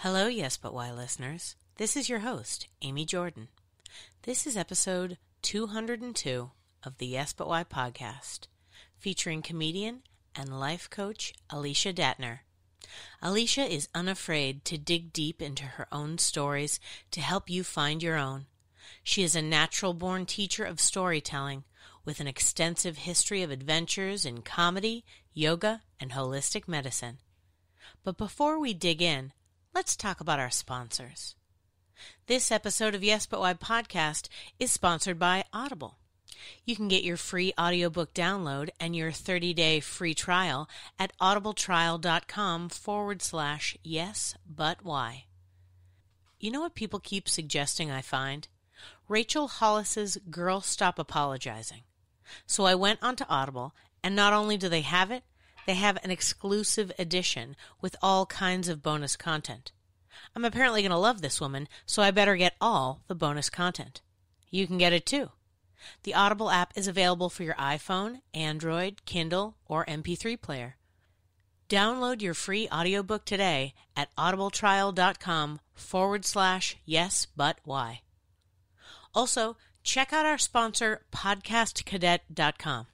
Hello, Yes But Why listeners. This is your host, Amy Jordan. This is episode 202 of the Yes But Why podcast, featuring comedian and life coach Alicia Dattner. Alicia is unafraid to dig deep into her own stories to help you find your own. She is a natural-born teacher of storytelling with an extensive history of adventures in comedy, yoga, and holistic medicine. But before we dig in, let's talk about our sponsors. This episode of Yes But Why podcast is sponsored by Audible. You can get your free audiobook download and your 30-day free trial at audibletrial.com/yesbutwhy. You know what people keep suggesting I find? Rachel Hollis's Girl Stop Apologizing. So I went onto Audible, and not only do they have it, they have an exclusive edition with all kinds of bonus content. I'm apparently going to love this woman, so I better get all the bonus content. You can get it too. The Audible app is available for your iPhone, Android, Kindle, or MP3 player. Download your free audiobook today at audibletrial.com/yesbutwhy. Also, check out our sponsor, podcastcadet.com.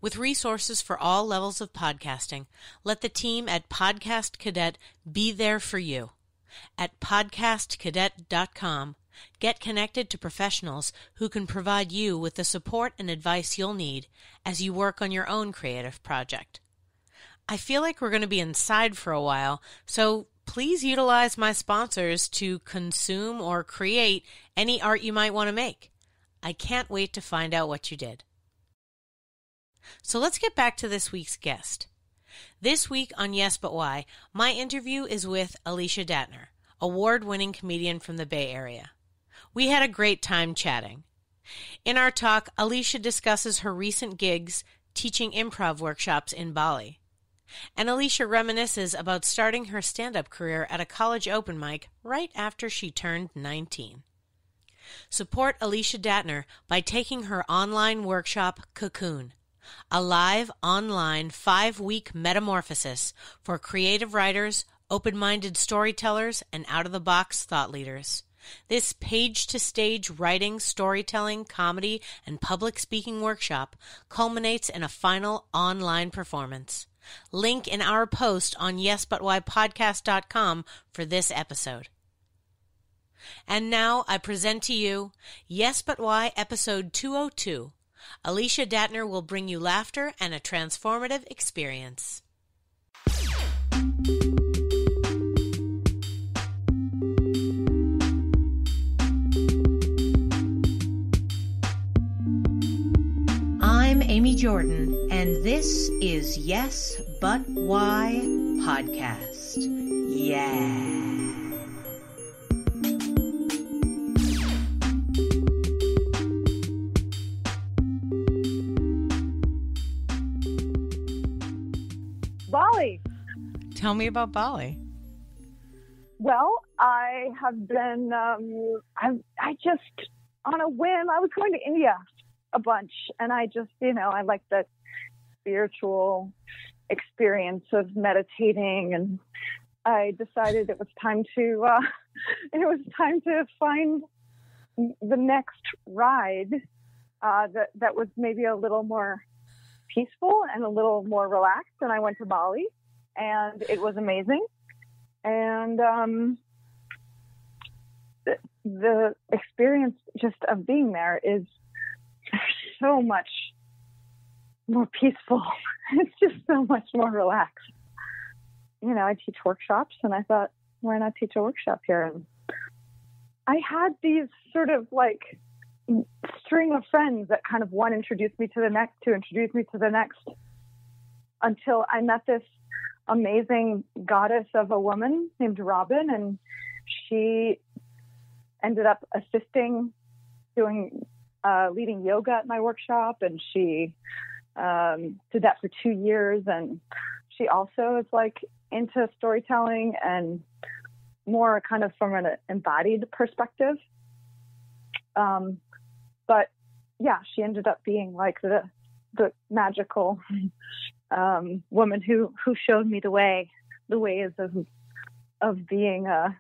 With resources for all levels of podcasting, let the team at Podcast Cadet be there for you. At podcastcadet.com, get connected to professionals who can provide you with the support and advice you'll need as you work on your own creative project. I feel like we're going to be inside for a while, so please utilize my sponsors to consume or create any art you might want to make. I can't wait to find out what you did. So let's get back to this week's guest. This week on Yes But Why, my interview is with Alicia Dattner, award-winning comedian from the Bay Area. We had a great time chatting. In our talk, Alicia discusses her recent gigs teaching improv workshops in Bali. And Alicia reminisces about starting her stand-up career at a college open mic right after she turned 19. Support Alicia Dattner by taking her online workshop, Cocoon, a live, online, 5-week metamorphosis for creative writers, open-minded storytellers, and out-of-the-box thought leaders. This page-to-stage writing, storytelling, comedy, and public speaking workshop culminates in a final online performance. Link in our post on yesbutwhypodcast.com for this episode. And now I present to you Yes But Why episode 202. Alicia Dattner will bring you laughter and a transformative experience. I'm Amy Jordan, and this is Yes But Why podcast. Yeah. Bali. Tell me about Bali. Well, I have been, I just, on a whim, I was going to India a bunch, and I just, I like the spiritual experience of meditating, and I decided it was time to find the next ride that was maybe a little more peaceful and a little more relaxed. And I went to Bali, and it was amazing. And the experience just of being there is so much more peaceful. It's just so much more relaxed. I teach workshops, and I thought, why not teach a workshop here? And I had these sort of like string of friends that kind of one introduced me to the next, who introduced me to the next, until I met this amazing goddess of a woman named Robin, and she ended up assisting, leading yoga at my workshop, and she did that for 2 years, and she also is like into storytelling and more kind of from an embodied perspective. But yeah, she ended up being like the magical woman who showed me the ways of being an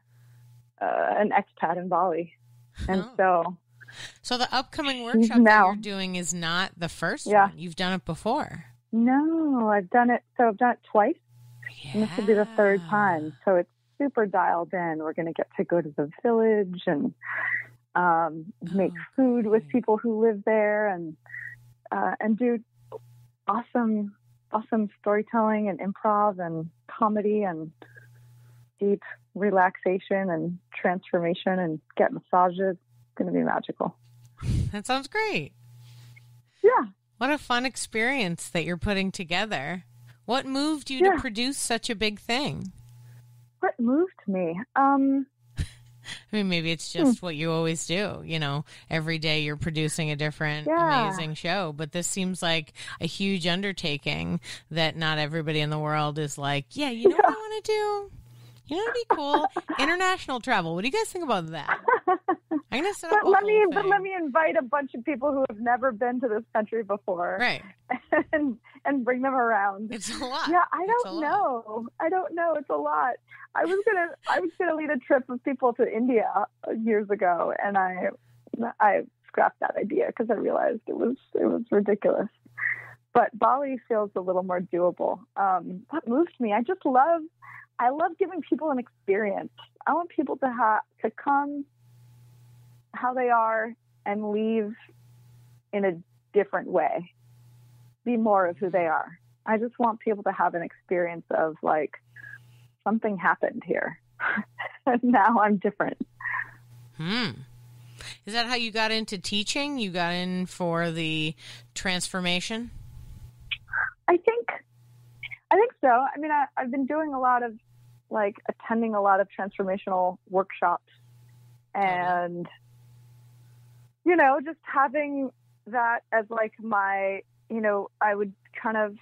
expat in Bali. And so the upcoming workshop that you're doing is not the first one. You've done it before. No, I've done it twice. Yeah. And this will be the third time. So it's super dialed in. We're going to get to go to the village and make food with people who live there and do awesome storytelling and improv and comedy and deep relaxation and transformation and get massages. It's going to be magical. That sounds great. Yeah. What a fun experience that you're putting together. What moved you to produce such a big thing? What moved me? I mean, maybe it's just what you always do. You know, every day you're producing a different amazing show. But this seems like a huge undertaking that not everybody in the world is like, what I want to do? You know, it'd be cool. International travel. What do you guys think about that? I'm going to set up let me invite a bunch of people who have never been to this country before. Right. And bring them around. It's a lot. Yeah, I don't know. It's a lot. I was gonna lead a trip of people to India years ago, and I scrapped that idea because I realized it was ridiculous. But Bali feels a little more doable. What moved me? I love giving people an experience. I want people to come how they are and leave in a different way, be more of who they are. I just want people to have an experience of like, something happened here and now I'm different. Is that how you got into teaching? You got in for the transformation? I think so. I mean, I've been doing a lot of attending a lot of transformational workshops and, just having that as like my, I would kind of,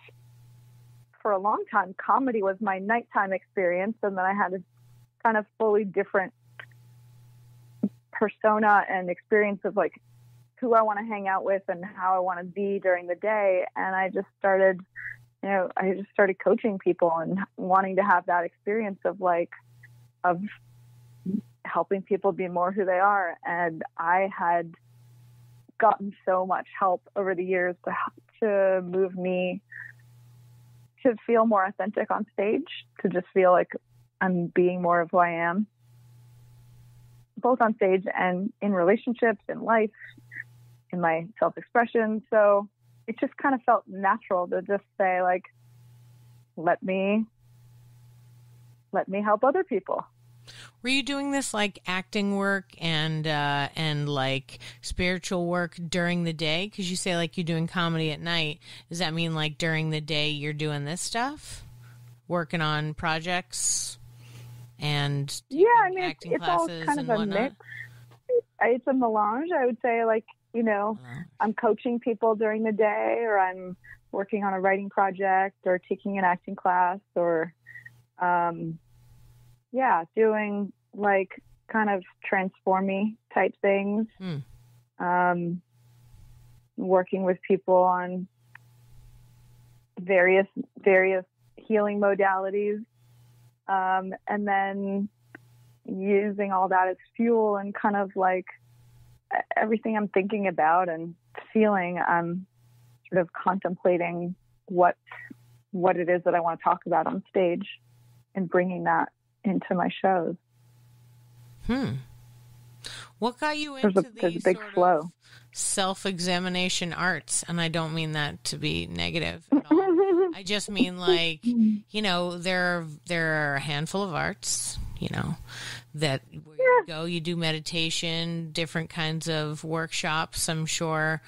for a long time, comedy was my nighttime experience. And then I had a kind of fully different persona and experience of like who I want to hang out with and how I want to be during the day. And I just started coaching people and wanting to have that experience of helping people be more who they are. And I had gotten so much help over the years to move me to feel more authentic on stage, to just feel like I'm being more of who I am, both on stage and in relationships, in life, in my self-expression. So it just kind of felt natural to just say like, let me help other people. Were you doing this like acting work and like spiritual work during the day? Because you say like you're doing comedy at night. Does that mean like during the day you're doing this stuff, working on projects and acting it's all kind of a mix. It's a melange. I would say like I'm coaching people during the day, or I'm working on a writing project, or taking an acting class, or doing like kind of transformy type things. Working with people on various healing modalities, and then using all that as fuel and kind of like everything I'm thinking about and feeling, I'm sort of contemplating what it is that I want to talk about on stage and bringing that into my shows. What got you into there's a big flow. Of self-examination arts? And I don't mean that to be negative at all. I just mean like, there are a handful of arts, that where you go, you do meditation, different kinds of workshops, I'm sure.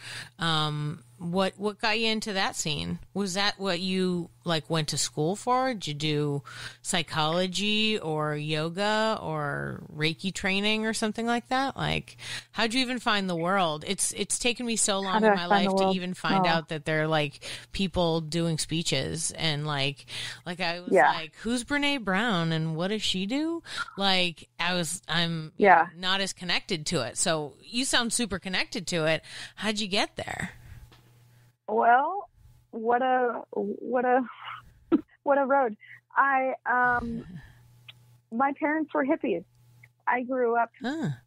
What got you into that scene? Was that what you like went to school for? Did you do psychology or yoga or Reiki training or something like that? Like, how'd you even find the world? It's taken me so long in my life to even find out that there are like people doing speeches and like I was like, who's Brene Brown and what does she do? Like I'm not as connected to it. So you sound super connected to it. How'd you get there? Well, what a road. I my parents were hippies. I grew up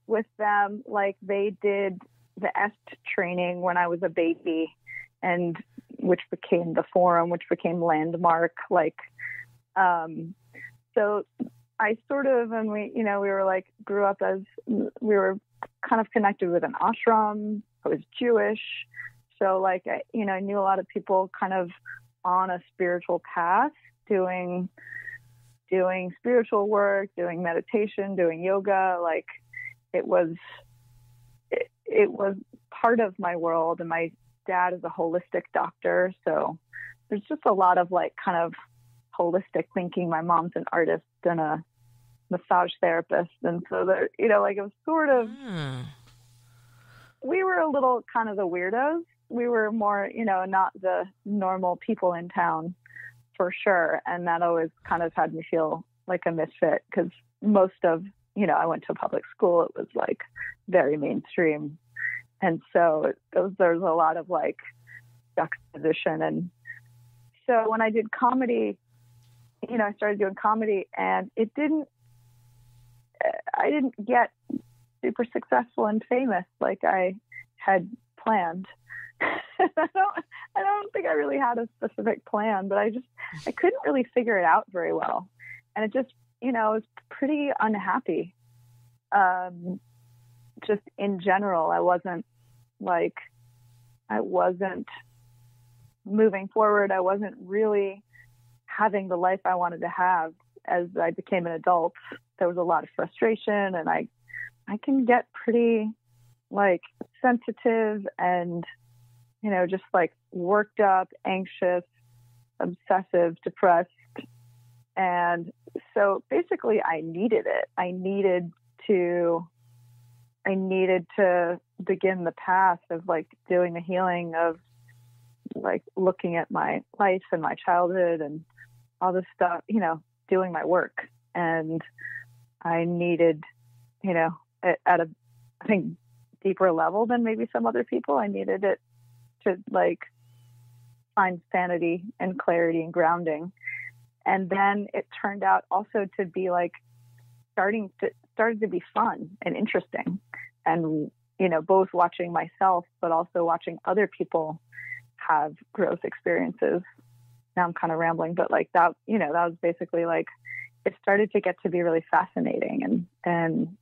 with them. Like, they did the EST training when I was a baby, and which became the Forum, which became Landmark. Like, so I sort of, and we were like, grew up as, we were kind of connected with an ashram. I was Jewish. So like, I knew a lot of people kind of on a spiritual path, doing spiritual work, doing meditation, doing yoga. Like, it was part of my world. And my dad is a holistic doctor. So there's just a lot of like kind of holistic thinking. My mom's an artist and a massage therapist. And so there, like, it was sort of, we were a little kind of the weirdos. We were more, not the normal people in town, for sure. And that always kind of had me feel like a misfit, because most of, I went to a public school. It was like very mainstream. And so there's a lot of like juxtaposition. And so when I did comedy, I started doing comedy, and I didn't get super successful and famous like I had planned. I don't think I really had a specific plan, but I couldn't really figure it out very well. And it just, I was pretty unhappy. Just in general, I wasn't moving forward. I wasn't really having the life I wanted to have as I became an adult. There was a lot of frustration, and I can get pretty like sensitive and, just like worked up, anxious, obsessive, depressed. And so basically I needed it. I needed to begin the path of like doing the healing of like looking at my life and my childhood and all this stuff, doing my work. And I needed, at a, I think, deeper level than maybe some other people, I needed it to like find sanity and clarity and grounding. And then it turned out also to be like started to be fun and interesting. And, both watching myself, but also watching other people have growth experiences. Now I'm kind of rambling, but like that, that was basically like, it started to get to be really fascinating and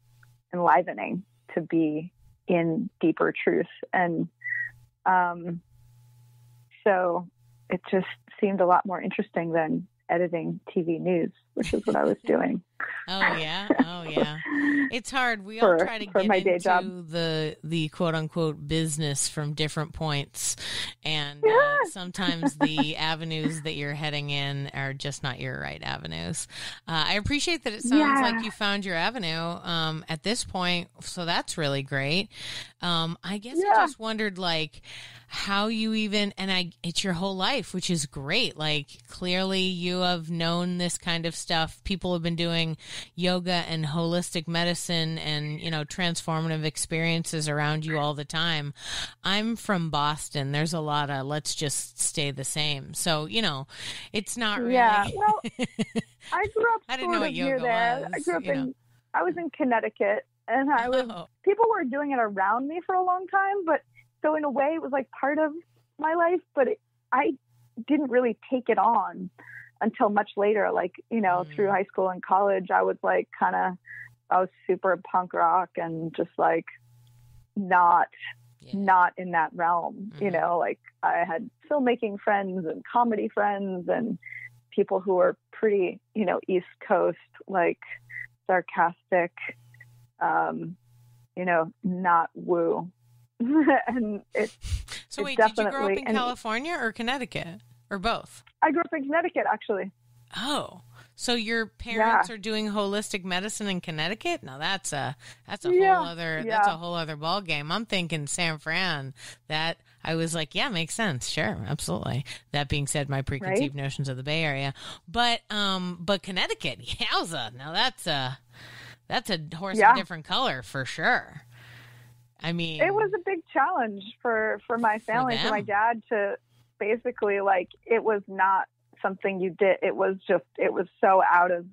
enlivening to be in deeper truth. And so it just seemed a lot more interesting than editing TV news, which is what I was doing. Oh yeah. It's hard. We all try to get into the quote unquote business from different points. And sometimes the avenues that you're heading in are just not your right avenues. I appreciate that it sounds like you found your avenue at this point. So that's really great. I guess I just wondered like how you even, and it's your whole life, which is great. Like clearly you have known this kind of stuff. People have been doing yoga and holistic medicine and, transformative experiences around you all the time. I'm from Boston. There's a lot of, let's just stay the same. So, it's not really. Yeah. Well, I grew up I didn't know what yoga was. I grew up I was in Connecticut, and people were doing it around me for a long time, but so in a way it was like part of my life, but I didn't really take it on until much later, like, through high school and college. I was like I was super punk rock and just like not in that realm, like I had filmmaking friends and comedy friends and people who were pretty, East Coast, like sarcastic, not woo. And so wait, did you grow up in California or Connecticut or both? I grew up in Connecticut, actually. Oh, so your parents are doing holistic medicine in Connecticut? No, that's a whole other ball game. I'm thinking San Fran. That I was like, yeah, makes sense. Sure, absolutely. That being said, my preconceived notions of the Bay Area, but Connecticut, yowza. Now that's a horse of a different color for sure. I mean, it was a big challenge for my family, for my dad to basically like, it was not something you did. It was so out of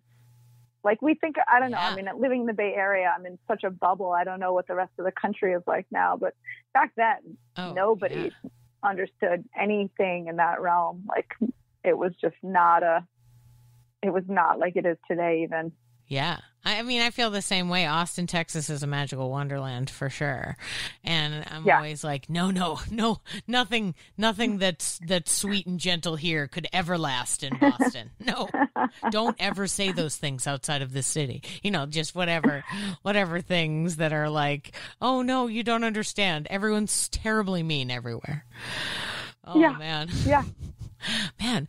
Like we think, I don't know. Yeah. I mean, living in the Bay Area, I'm in such a bubble. I don't know what the rest of the country is like now, but back then, nobody understood anything in that realm. Like it was just it was not like it is today even. Yeah. I mean, I feel the same way. Austin, Texas is a magical wonderland for sure. And I'm always like, no, nothing that's sweet and gentle here could ever last in Boston. No, don't ever say those things outside of this city. You know, just whatever things that are like, oh no, you don't understand. Everyone's terribly mean everywhere. Oh man. Yeah. Man,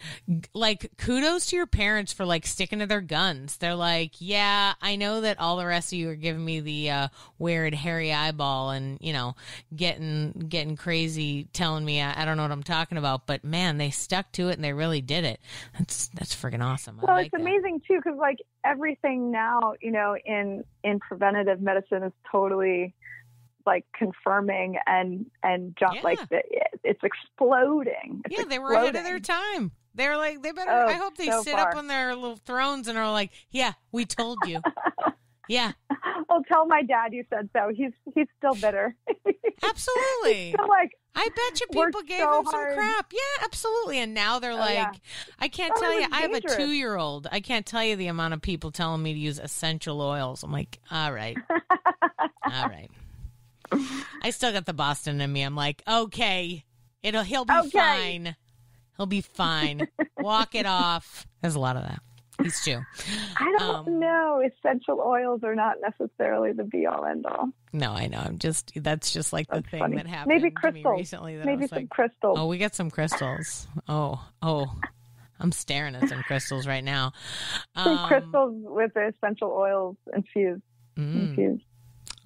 like kudos to your parents for like sticking to their guns. They're like, yeah, I know that all the rest of you are giving me the weird hairy eyeball and, you know, getting crazy, telling me I don't know what I'm talking about. But man, they stuck to it and they really did it. That's freaking awesome. Well, it's amazing too, because like everything now, you know, in preventative medicine is totally like confirming and jump like it's exploding. They were ahead of their time. They're like, they better. I hope they sit up on their little thrones and are like, yeah, we told you. Yeah. I'll tell my dad you said so. He's still bitter. Absolutely. Still like, I bet you people gave him some crap. Yeah, absolutely. And now they're like, I can't tell you. I have a 2-year-old. I can't tell you the amount of people telling me to use essential oils. I'm like, all right. All right. I still got the Boston in me. I'm like, okay, he'll be fine. He'll be fine. Walk it off. There's a lot of that. He's Jew. I don't know. Essential oils are not necessarily the be all end all. No, I know. That's just like the thing that happened. Maybe crystals. To me recently. Maybe some crystals. Oh, we got some crystals. Oh. I'm staring at some crystals right now. Some crystals with the essential oils infused.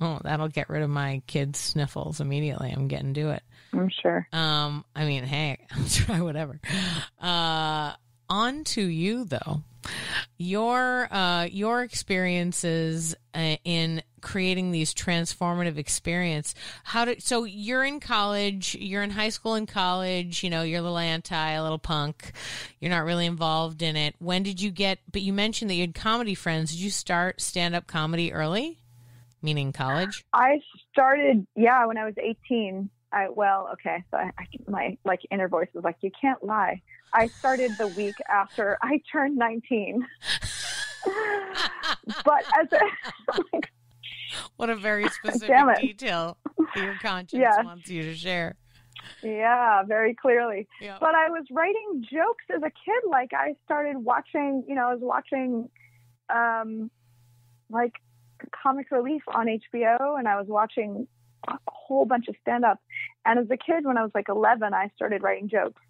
Oh, that'll get rid of my kids' sniffles immediately. I'm getting to it. I'm sure. I mean, hey, I'll try whatever. On to you though. Your experiences in creating these transformative experience. So you're in college, you're in high school and college, you know, you're a little anti, a little punk. You're not really involved in it. When did you but you mentioned that you had comedy friends. Did you start stand-up comedy early? Meaning college? I started, when I was 18. So my like inner voice was like, you can't lie. I started the week after I turned 19. But what a very specific detail your conscience wants you to share. Yeah, very clearly. Yeah. But I was writing jokes as a kid. Like I started watching, I was watching like Comic Relief on HBO, and I was watching a whole bunch of stand-up. And as a kid, when I was like 11, I started writing jokes,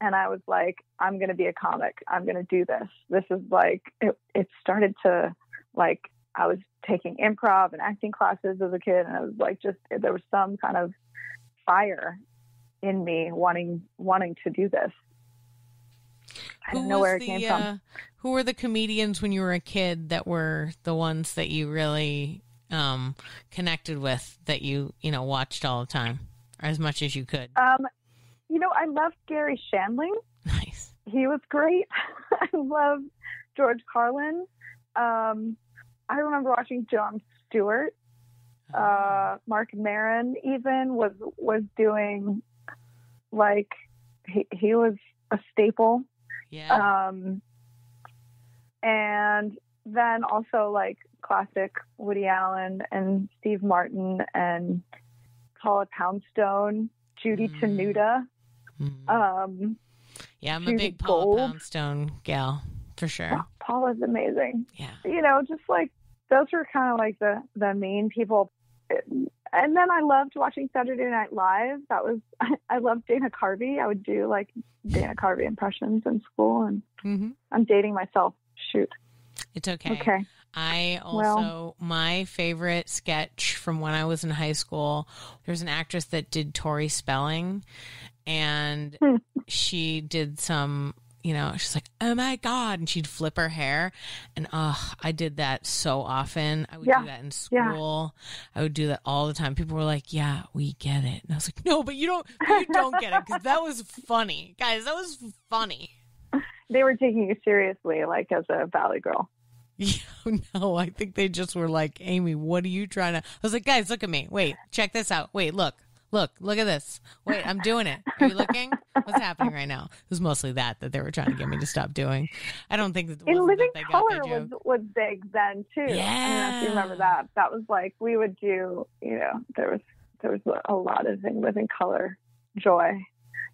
and I was like, I'm going to be a comic. I'm going to do this. This is like, it started to like, I was taking improv and acting classes as a kid, and I was like, there was some kind of fire in me wanting to do this. I don't know where it came from. Who were the comedians when you were a kid that were the ones that you really connected with, that you watched all the time, or as much as you could? I loved Gary Shandling. Nice. He was great. I loved George Carlin. I remember watching Jon Stewart. Mark Maron even was doing, like, he was a staple. Yeah. And then also like classic Woody Allen and Steve Martin and Paula Poundstone, Judy Tenuta. I'm a big Paula Poundstone gal for sure. Paula's amazing. Yeah. Just like those were kind of like the main people. And then I loved watching Saturday Night Live. I loved Dana Carvey. I would do like Dana Carvey impressions in school, and I'm dating myself. Shoot. It's okay. Okay. I also, my favorite sketch from when I was in high school, there's an actress that did Tori Spelling, and she did some, she's like, oh my God, and she'd flip her hair, and I did that so often. I would do that in school. I would do that all the time. People were like, yeah, we get it. And I was like, no, but you don't get it, because that was funny. Guys, that was funny. They were taking you seriously, like as a Valley girl. No, I think they just were like, Amy, what are you trying to... I was like, guys, look at me. Wait, check this out. Wait, look at this. Wait, I'm doing it. Are you looking? What's happening right now? It was mostly that they were trying to get me to stop doing. I don't think that In Living that they Color got the joke. was big then too. Yeah. I don't know if you remember that. That was like, we would do, there was a lot of in Living Color joy.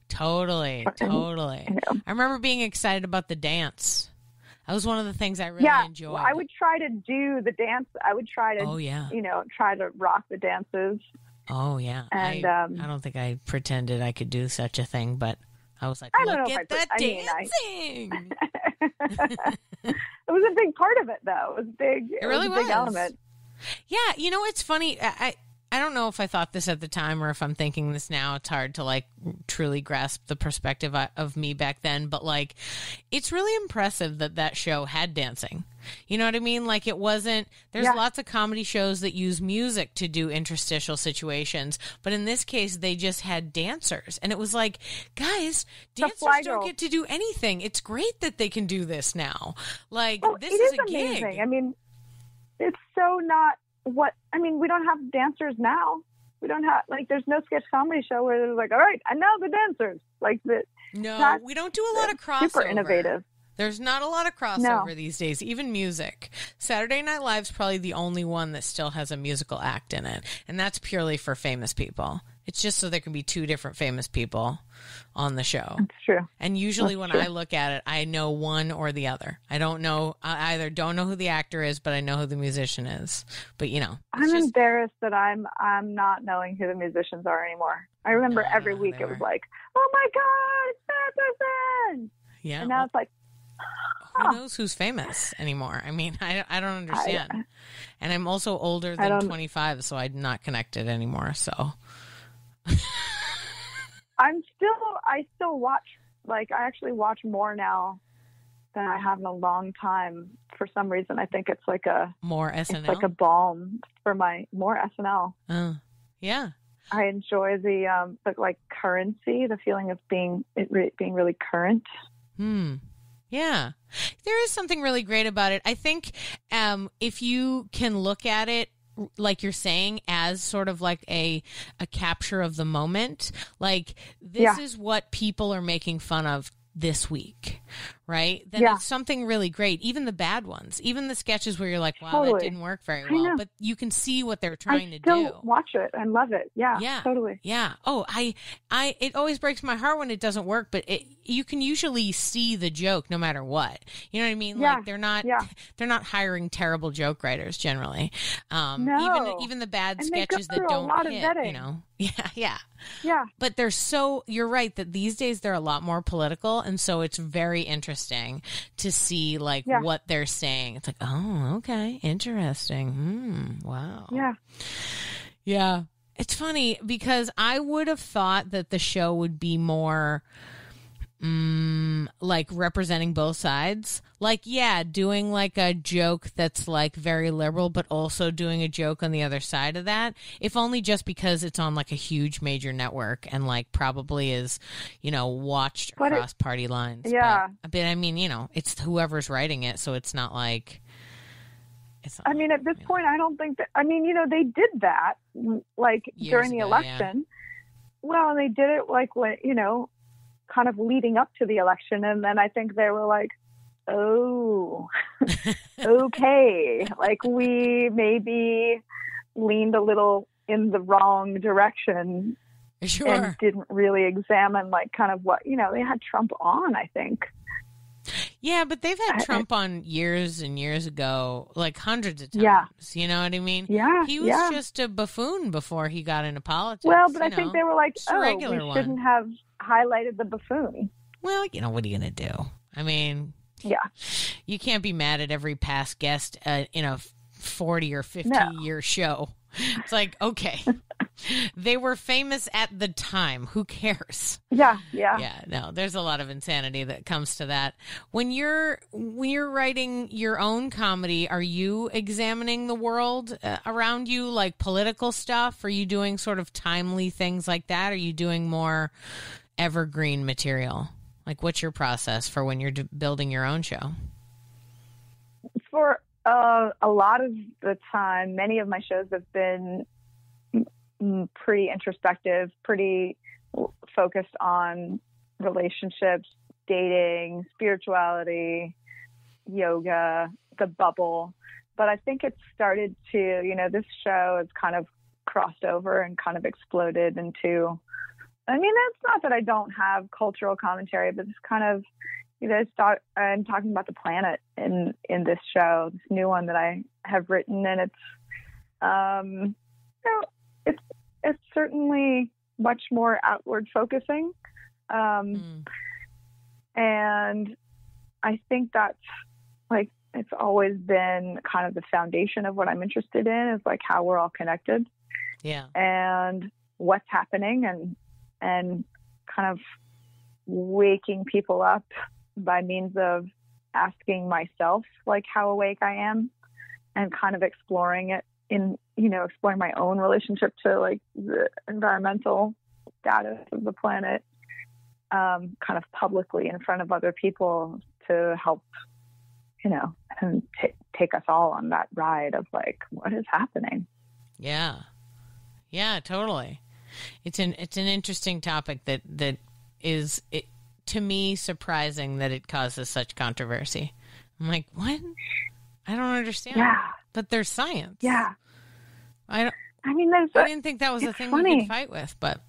Totally. I remember being excited about the dance. That was one of the things I really enjoyed. Well, I would try to do the dance. I would try to, try to rock the dances. Oh, yeah. And I don't think I pretended I could do such a thing, but I was like, look at that dancing. It was a big part of it, though. It was big. It really was a big element. Yeah. It's funny. I don't know if I thought this at the time or if I'm thinking this now. It's hard to like truly grasp the perspective of me back then, but like, it's really impressive that show had dancing. You know what I mean? Like it wasn't, there's lots of comedy shows that use music to do interstitial situations, but in this case, they just had dancers. And it was like, guys, dancers don't get to do anything. It's great that they can do this now. Like, this is a amazing. gig. I mean, it's so not we don't have dancers now. We don't have, like, there's no sketch comedy show where they're like, all right, and now the dancers. Like, no, we don't do a lot of crossover. Super innovative. There's not a lot of crossover these days, even music. Saturday Night Live's probably the only one that still has a musical act in it, and that's purely for famous people. It's just so there can be two different famous people on the show. That's true. And usually I look at it, I know one or the other. I either don't know who the actor is, but I know who the musician is. But, I'm embarrassed that I'm not knowing who the musicians are anymore. I remember every week it was like, oh my God, it's that person. Yeah. And now it's like, who knows who's famous anymore? I mean, I don't understand. And I'm also older than 25, so I'm not connected anymore. So I still watch, like, I actually watch more now than I have in a long time. For some reason, I think it's like more SNL. It's like a balm for more SNL. Yeah. I enjoy the like currency, the feeling of being really current. Yeah. There is something really great about it. I think if you can look at it, like you're saying, as sort of like a capture of the moment, like this is what people are making fun of this week, right? Then it's something really great. Even the bad ones, even the sketches where you're like, wow, that didn't work very well, but you can see what they're trying to do. I still watch it and love it. Yeah, totally. Yeah. Oh, it always breaks my heart when it doesn't work, but you can usually see the joke no matter what. You know what I mean? Yeah. Like they're not hiring terrible joke writers generally. No. Even the bad and sketches that don't hit, Yeah. But you're right that these days they're a lot more political. And so it's very interesting to see like what they're saying. It's like, oh, okay. Interesting. Wow. Yeah. Yeah. It's funny because I would have thought that the show would be more like representing both sides. Like, doing like a joke that's like very liberal, but also doing a joke on the other side of that. If only just because it's on like a huge major network and like probably is, watched across party lines. Yeah. But I mean, it's whoever's writing it. So it's not like, at this point, I don't think that, they did that like during the election. Yeah. Well, they did it like when, kind of leading up to the election. And then I think they were like, oh, okay. Like we maybe leaned a little in the wrong direction and didn't really examine like kind of what, they had Trump on, I think. Yeah, but they've had Trump on years and years ago, like hundreds of times. Yeah. You know what I mean? Yeah. He was just a buffoon before he got into politics. Well, but I think they were like, we shouldn't have highlighted the buffoon. Well, what are you going to do? I mean, you can't be mad at every past guest in a 40 or 50 year show. It's like, okay, they were famous at the time. Who cares? Yeah. No, there's a lot of insanity that comes to that. When you're writing your own comedy, are you examining the world around you, like political stuff? Are you doing sort of timely things like that? Are you doing more evergreen material? Like, what's your process for when you're building your own show? a lot of the time, many of my shows have been pretty introspective, pretty focused on relationships, dating, spirituality, yoga, the bubble. But I think it started to, this show has kind of crossed over and kind of exploded into, it's not that I don't have cultural commentary, but it's kind of, I'm talking about the planet in this show, this new one that I have written. And it's certainly much more outward focusing. And I think that's it's always been kind of the foundation of what I'm interested in, is how we're all connected. Yeah. And what's happening, and kind of waking people up by means of asking myself how awake I am, and kind of exploring it exploring my own relationship to the environmental status of the planet, kind of publicly in front of other people, to help and take us all on that ride of what is happening. Yeah totally. It's an interesting topic that is, to me, surprising that it causes such controversy. I'm like, what? I don't understand. Yeah, but there's science. Yeah, I didn't think that was a thing funny. we could fight with, but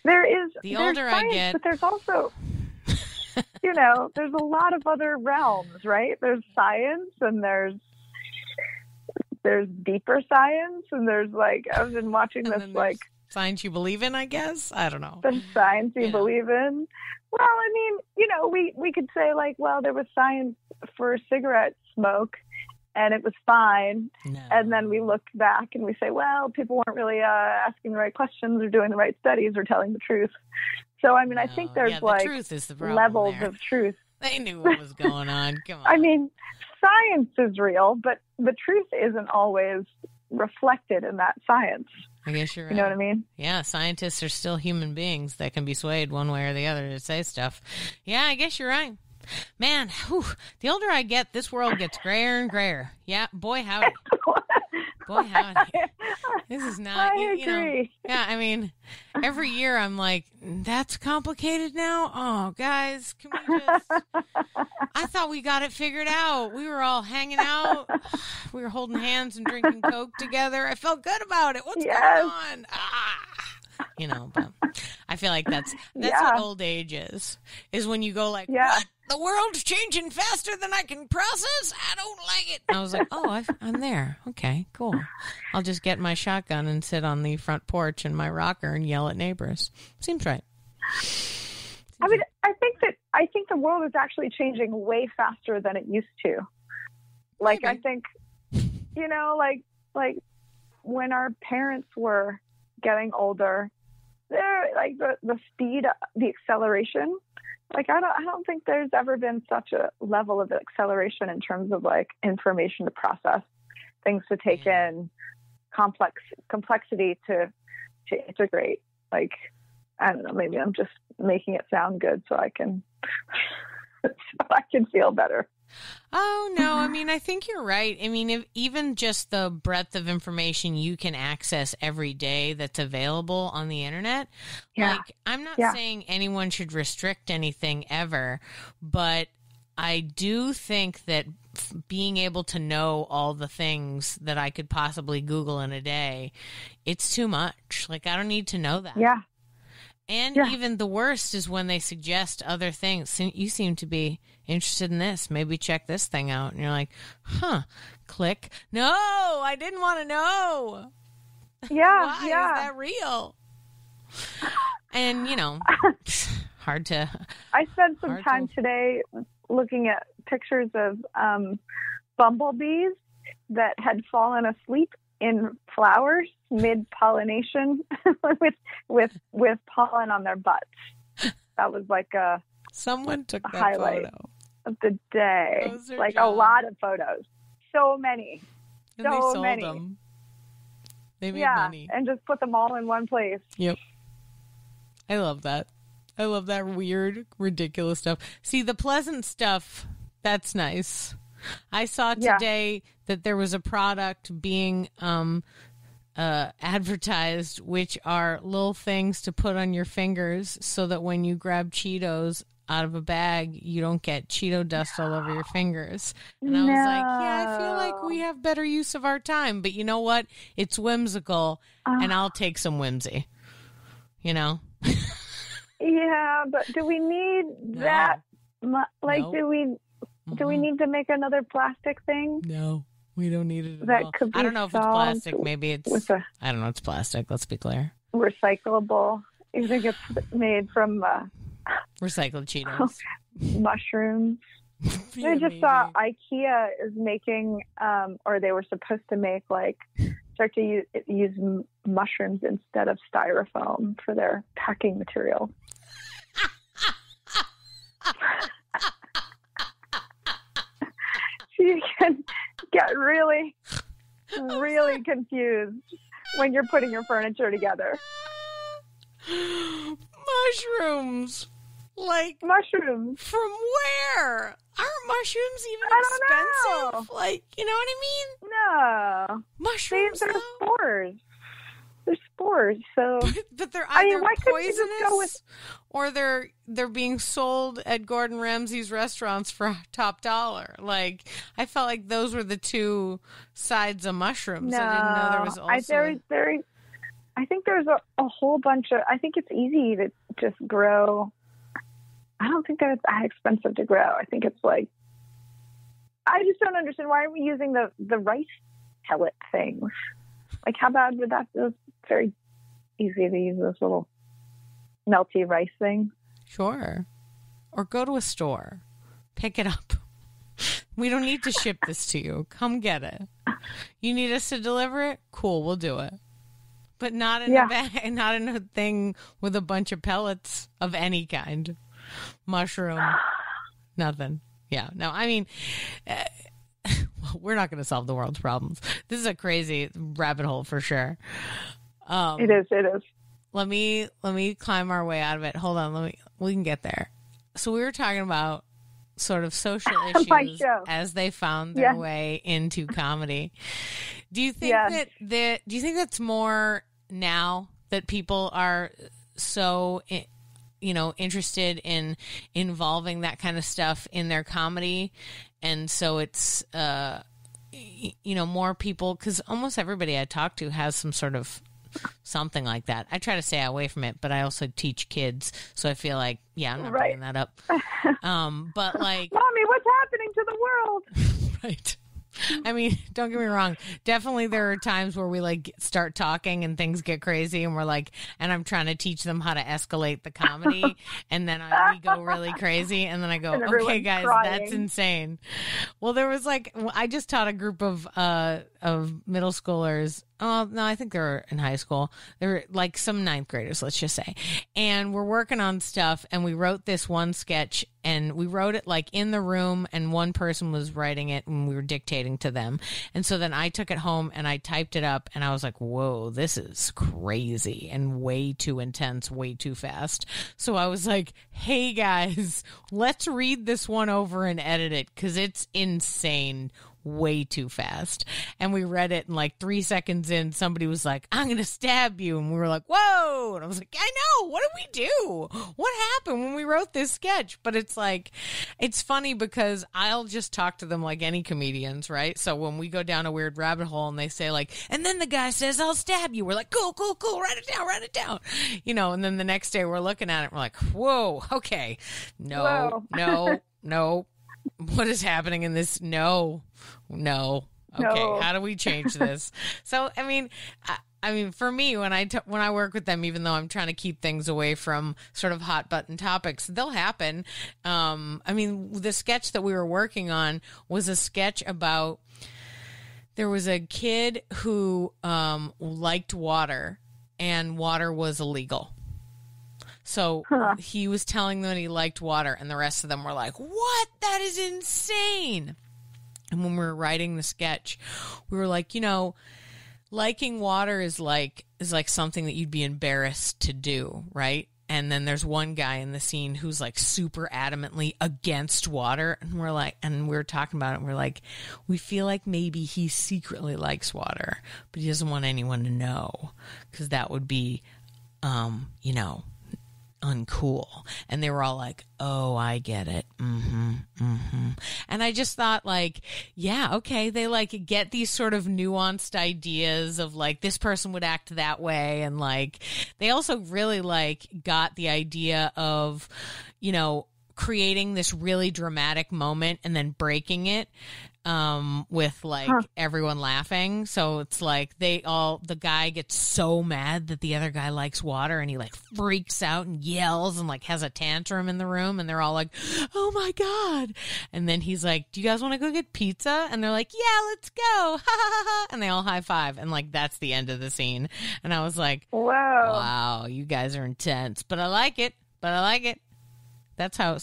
there's older science, I get, but there's also there's a lot of other realms, right? There's science, and there's deeper science, and there's I've been watching this science you believe in, I guess. I don't know. The science you believe in. Well, we could say well, there was science for cigarette smoke, and it was fine. No. And then we look back and we say, well, people weren't really asking the right questions, or doing the right studies, or telling the truth. So, I think there's the truth is the problem levels there. of truth. They knew what was going on. Come on. Science is real, but the truth isn't always reflected in that science. I guess you're right. You know what I mean? Yeah, scientists are still human beings that can be swayed one way or the other to say stuff. Yeah, I guess you're right. Man, the older I get, this world gets grayer and grayer. Yeah, boy howdy. Boy howdy. This is not, I agree. Every year I'm like, that's complicated now? Oh, guys, can we just... I thought we got it figured out. We were all hanging out. We were holding hands and drinking Coke together. I felt good about it. What's going on? But I feel like that's what old age is when you go what? The world's changing faster than I can process. I don't like it. I was like, I'm there. Okay, cool. I'll just get my shotgun and sit on the front porch in my rocker and yell at neighbors. Seems right. I think the world is actually changing way faster than it used to. Maybe. I think, when our parents were getting older, they're the speed, the acceleration. I don't think there's ever been such a level of acceleration in terms of information to process, things to take in, complexity to integrate. I don't know, maybe I'm just making it sound good so I can feel better. Oh, no. I think you're right. If even just the breadth of information you can access every day that's available on the internet, I'm not saying anyone should restrict anything ever, but I do think that being able to know all the things that I could possibly Google in a day, it's too much. I don't need to know that. Yeah. And even the worst is when they suggest other things. You seem to be interested in this. Maybe check this thing out. And you're like, click. No, I didn't want to know. Yeah. Why? Is that real? And, hard to... I spent some time today looking at pictures of bumblebees that had fallen asleep in flowers mid-pollination with pollen on their butts. That was someone took a that highlight photo of the day. A lot of photos. So many. And they sold them. They made money. And just put them all in one place. Yep. I love that. I love that weird, ridiculous stuff. See, the pleasant stuff, that's nice. I saw today that there was a product being advertised, which are little things to put on your fingers so that when you grab Cheetos out of a bag, you don't get Cheeto dust all over your fingers. And I was like, yeah, I feel like we have better use of our time. But you know what? It's whimsical, and I'll take some whimsy, you know? Yeah, but do we need that? Like, No. do we need to make another plastic thing? No, we don't need it at That all. could be I don't know if it's plastic. Maybe it's, I don't know, it's plastic. Let's be clear. Recyclable. You think it's made from Recycled Cheetos. mushrooms? Yeah, I just saw IKEA is making, or they were supposed to make, like, start to use mushrooms instead of styrofoam for their packing material. So you can get really, really confused when you're putting your furniture together. Mushrooms. Like, mushrooms. From where? Aren't mushrooms even I don't expensive? Like, you know what I mean? No. Mushrooms, They're though? spores. They're spores, so... But they're either why couldn't you poisonous just go with... or they're being sold at Gordon Ramsay's restaurants for top dollar. Like, I felt like those were the two sides of mushrooms. No. I didn't know there was also... I think there's a whole bunch of... I think it's easy to just grow... I don't think that it's that expensive to grow. I think it's like... I just don't understand. Why are we using the rice pellet things? Like, how bad would that... It's very easy to use those little melty rice things. Sure. Or go to a store. Pick it up. We don't need to ship this to you. Come get it. You need us to deliver it? Cool, we'll do it. But not in a bag, not in a thing with a bunch of pellets of any kind. Mushroom. Nothing. Yeah. No, I mean, we're not going to solve the world's problems. This is a crazy rabbit hole for sure. It is. Let me climb our way out of it. Hold on. We can get there. So we were talking about sort of social issues as they found their way into comedy. Do you think do you think that's more now that people are so, interested in involving that kind of stuff in their comedy? And so it's, more people, because almost everybody I talk to has some sort of something like that. I try to stay away from it, but I also teach kids, so I feel like, I'm not bringing that up. But like, Mommy, what's happening to the world? Right. I mean, don't get me wrong. Definitely there are times where we like start talking and things get crazy and we're like, and I'm trying to teach them how to escalate the comedy. And then we go really crazy. And then I go, okay, guys, that's insane. Well, there was I just taught a group of middle schoolers. Oh, no, I think they're in high school. They're like some ninth graders, let's just say. And we're working on stuff, and we wrote this one sketch, and we wrote it like in the room, and one person was writing it, and we were dictating to them. And so then I took it home, and I typed it up, and I was like, whoa, this is crazy and way too intense, way too fast. So I was like, hey, guys, let's read this one over and edit it, because it's insane. Way too fast. And we read it, and like 3 seconds in, somebody was like, I'm gonna stab you. And we were like, whoa. And I was like, I know, what did we do? What happened when we wrote this sketch? But it's like, it's funny because I'll just talk to them like any comedians, right? So when we go down a weird rabbit hole and they say like, and then the guy says, I'll stab you, we're like, cool, write it down. And then the next day we're looking at it, we're like, whoa, okay, no. What is happening in this? No. Okay, how do we change this? So, I mean, for me, when I work with them, even though I'm trying to keep things away from sort of hot button topics, they'll happen. The sketch that we were working on was a sketch about, there was a kid who liked water, and water was illegal. So he was telling them he liked water, and the rest of them were like, what? That is insane. And when we were writing the sketch, we were like, liking water is like something that you'd be embarrassed to do, right? And then there's one guy in the scene who's like super adamantly against water. And we're talking about it. And we're like, we feel like maybe he secretly likes water, but he doesn't want anyone to know because that would be, uncool. And they were all like, oh, I get it. And I just thought like, yeah, okay. They like get these sort of nuanced ideas of like, this person would act that way. And like, they also really like got the idea of, creating this really dramatic moment and then breaking it with like everyone laughing. So it's like the guy gets so mad that the other guy likes water and he like freaks out and yells and like has a tantrum in the room and they're all like, oh my God. And then he's like, do you guys want to go get pizza? And they're like, yeah, let's go. And they all high five. And like, that's the end of the scene. And I was like, wow, you guys are intense, but I like it. That's how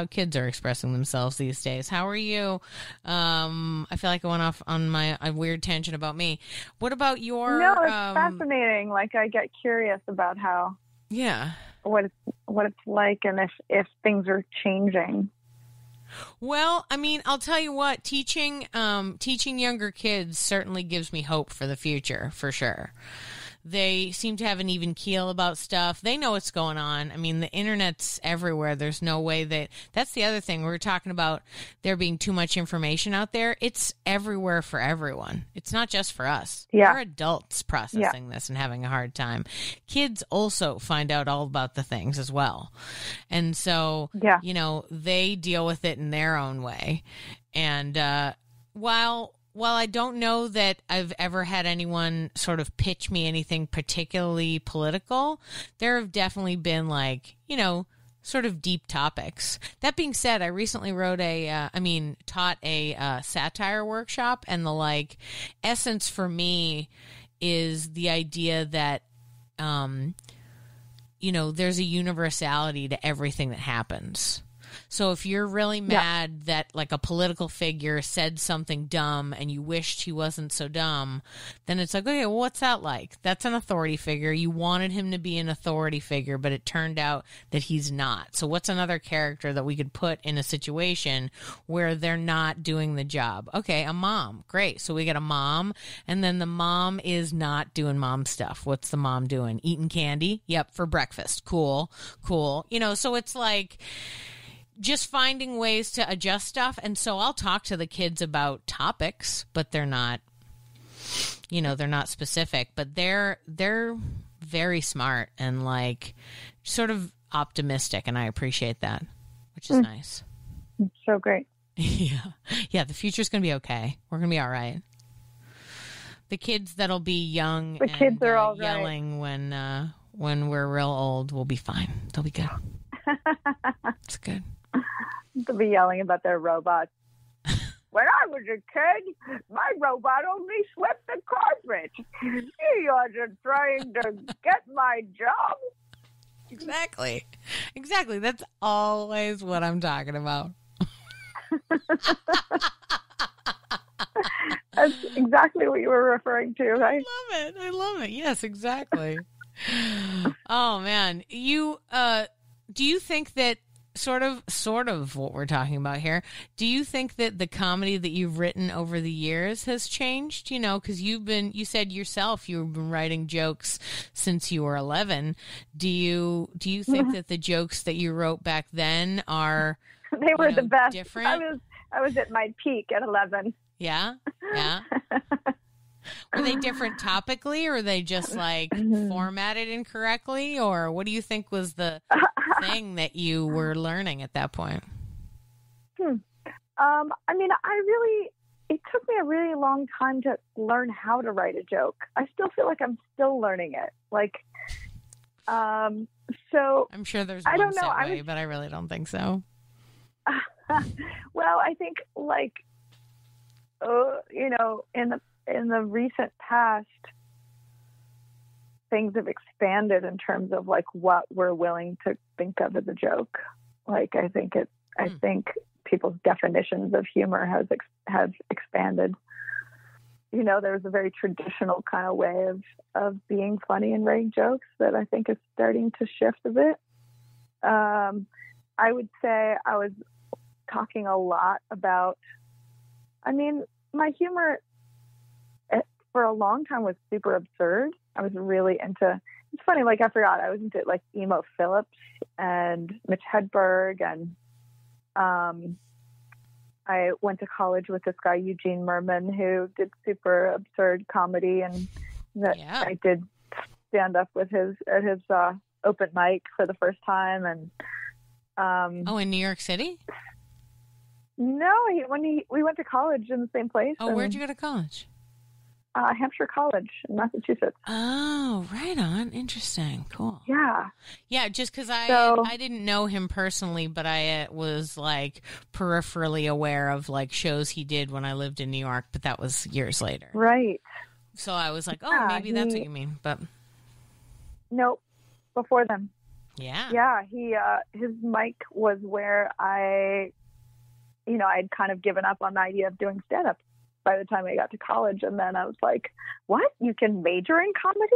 kids are expressing themselves these days. How are you? I feel like I went off on a weird tangent about me. What about your? No, it's fascinating. Like I get curious about how. Yeah. What it's like, and if things are changing. Well, I mean, I'll tell you what. Teaching younger kids certainly gives me hope for the future, for sure. They seem to have an even keel about stuff. They know what's going on. I mean, the internet's everywhere. There's no way that's the other thing. We were talking about there being too much information out there. It's everywhere for everyone. It's not just for us. Yeah. We're adults processing this and having a hard time. Kids also find out all about the things as well. And so, they deal with it in their own way. And while I don't know that I've ever had anyone sort of pitch me anything particularly political, there have definitely been like, sort of deep topics. That being said, I recently taught a satire workshop, and the like essence for me is the idea that, there's a universality to everything that happens. So if you're really mad that like a political figure said something dumb and you wished he wasn't so dumb, then it's like, okay, well, what's that like? That's an authority figure. You wanted him to be an authority figure, but it turned out that he's not. So what's another character that we could put in a situation where they're not doing the job? Okay, a mom. Great. So we got a mom, and then the mom is not doing mom stuff. What's the mom doing? Eating candy? Yep, for breakfast. Cool. So it's like just finding ways to adjust stuff. And so I'll talk to the kids about topics, but they're not, they're not specific, but they're very smart and like sort of optimistic. And I appreciate that, which is nice. So great. Yeah. The future's going to be okay. We're going to be all right. The kids that'll be young the kids are all yelling right. when we're real old will be fine. They'll be good. It's good. They'll be yelling about their robots. When I was a kid, my robot only swept the carpet. He wasn't trying to get my job. Exactly. That's always what I'm talking about. That's exactly what you were referring to, right? I love it. Yes, exactly. Oh, man. Do you think that sort of what we're talking about here, do you think that the comedy that you've written over the years has changed? Because you said yourself you've been writing jokes since you were 11. Do you think that the jokes that you wrote back then are they were the best? Different? I was at my peak at 11. Yeah. Were they different topically, or were they just like formatted incorrectly, or what do you think was the thing that you were learning at that point? It took me a really long time to learn how to write a joke. I still feel like I'm still learning it. So I'm sure there's one set way, but I really don't think so. Well, I think in the recent past, things have expanded in terms of like what we're willing to think of as a joke. Like I think people's definitions of humor have expanded. There was a very traditional kind of way of being funny and writing jokes that I think is starting to shift a bit. I would say I was talking a lot about, my humor for a long time was super absurd. I was really into, it's funny, like I forgot, I was into like Emo Phillips and Mitch Hedberg, and I went to college with this guy, Eugene Merman, who did super absurd comedy, and that I did stand up with at his open mic for the first time. And in New York City? No, we went to college in the same place. Oh, where'd you go to college? Hampshire College in Massachusetts. Oh, right on. Interesting. Cool. Yeah. Yeah, just because I didn't know him personally, but I was like peripherally aware of like shows he did when I lived in New York, but that was years later. Right. So I was like, oh, maybe that's what you mean, but nope, before then. Yeah. Yeah, his mic was where I'd kind of given up on the idea of doing stand-up by the time I got to college. And then I was like, what? You can major in comedy?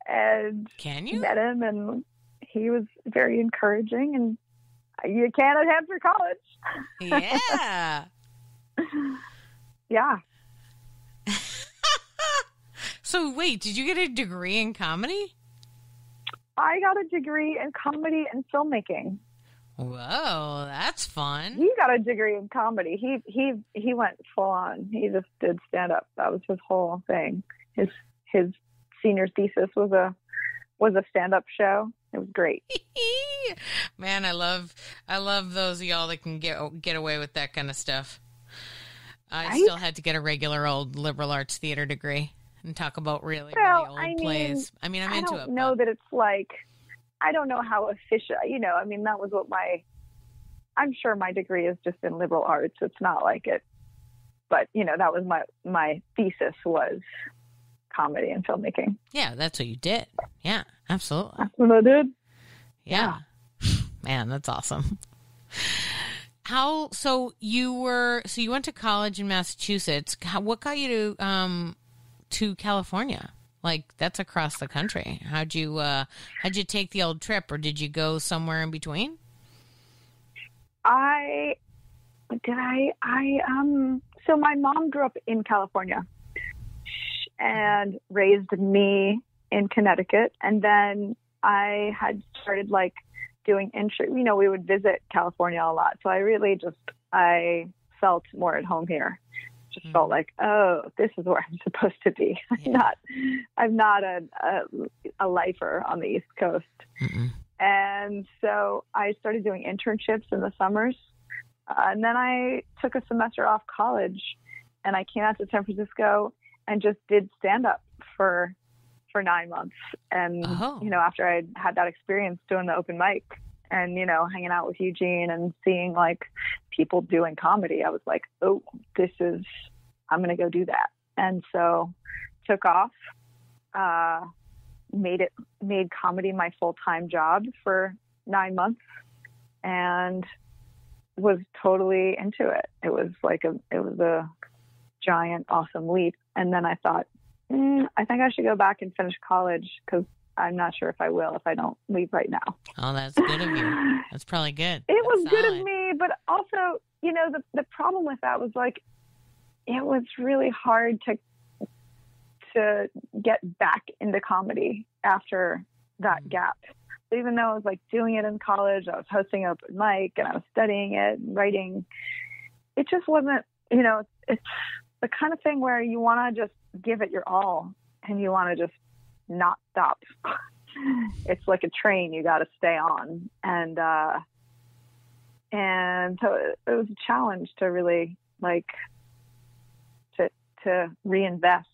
And can you? Met him, and he was very encouraging, and you can at Hampshire College. Yeah. Yeah. So wait, did you get a degree in comedy? I got a degree in comedy and filmmaking. Whoa, that's fun. He got a degree in comedy. He went full on. He just did stand up. That was his whole thing. His senior thesis was a stand up show. It was great. Man, I love those of y'all that can get away with that kind of stuff. I still had to get a regular old liberal arts theater degree and talk about really old plays. I'm into it. I don't know that it's like, I don't know how official, that was what I'm sure my degree is just in liberal arts. It's not like it, but that was my thesis was comedy and filmmaking. Yeah. That's what you did. Yeah, absolutely. That's what I did. Yeah. Man, that's awesome. So you went to college in Massachusetts. What got you to California? Like, that's across the country. How'd you take the old trip, or did you go somewhere in between? So my mom grew up in California and raised me in Connecticut. And then I had started like doing we would visit California a lot. So I felt more at home here. Just felt like, oh, this is where I'm supposed to be. Yeah. I'm not a lifer on the East Coast. Mm-mm. And so I started doing internships in the summers. And then I took a semester off college, and I came out to San Francisco and just did stand up for 9 months. And, after I had that experience doing the open mic and, hanging out with Eugene and seeing like people doing comedy, I was like, oh, I'm going to go do that. And so took off, made comedy my full-time job for 9 months, and was totally into it. It was a giant, awesome leap. And then I thought, I think I should go back and finish college, because I'm not sure if I will, if I don't leave right now. Oh, that's good of you. That's probably good. It was good of me, but also, the problem with that was like, it was really hard to get back into comedy after that gap. So even though I was like doing it in college, I was hosting open mic and I was studying it and writing, it just wasn't, it's the kind of thing where you want to just give it your all and you want to just not stop. It's like a train you got to stay on. And so it was a challenge to really like to reinvest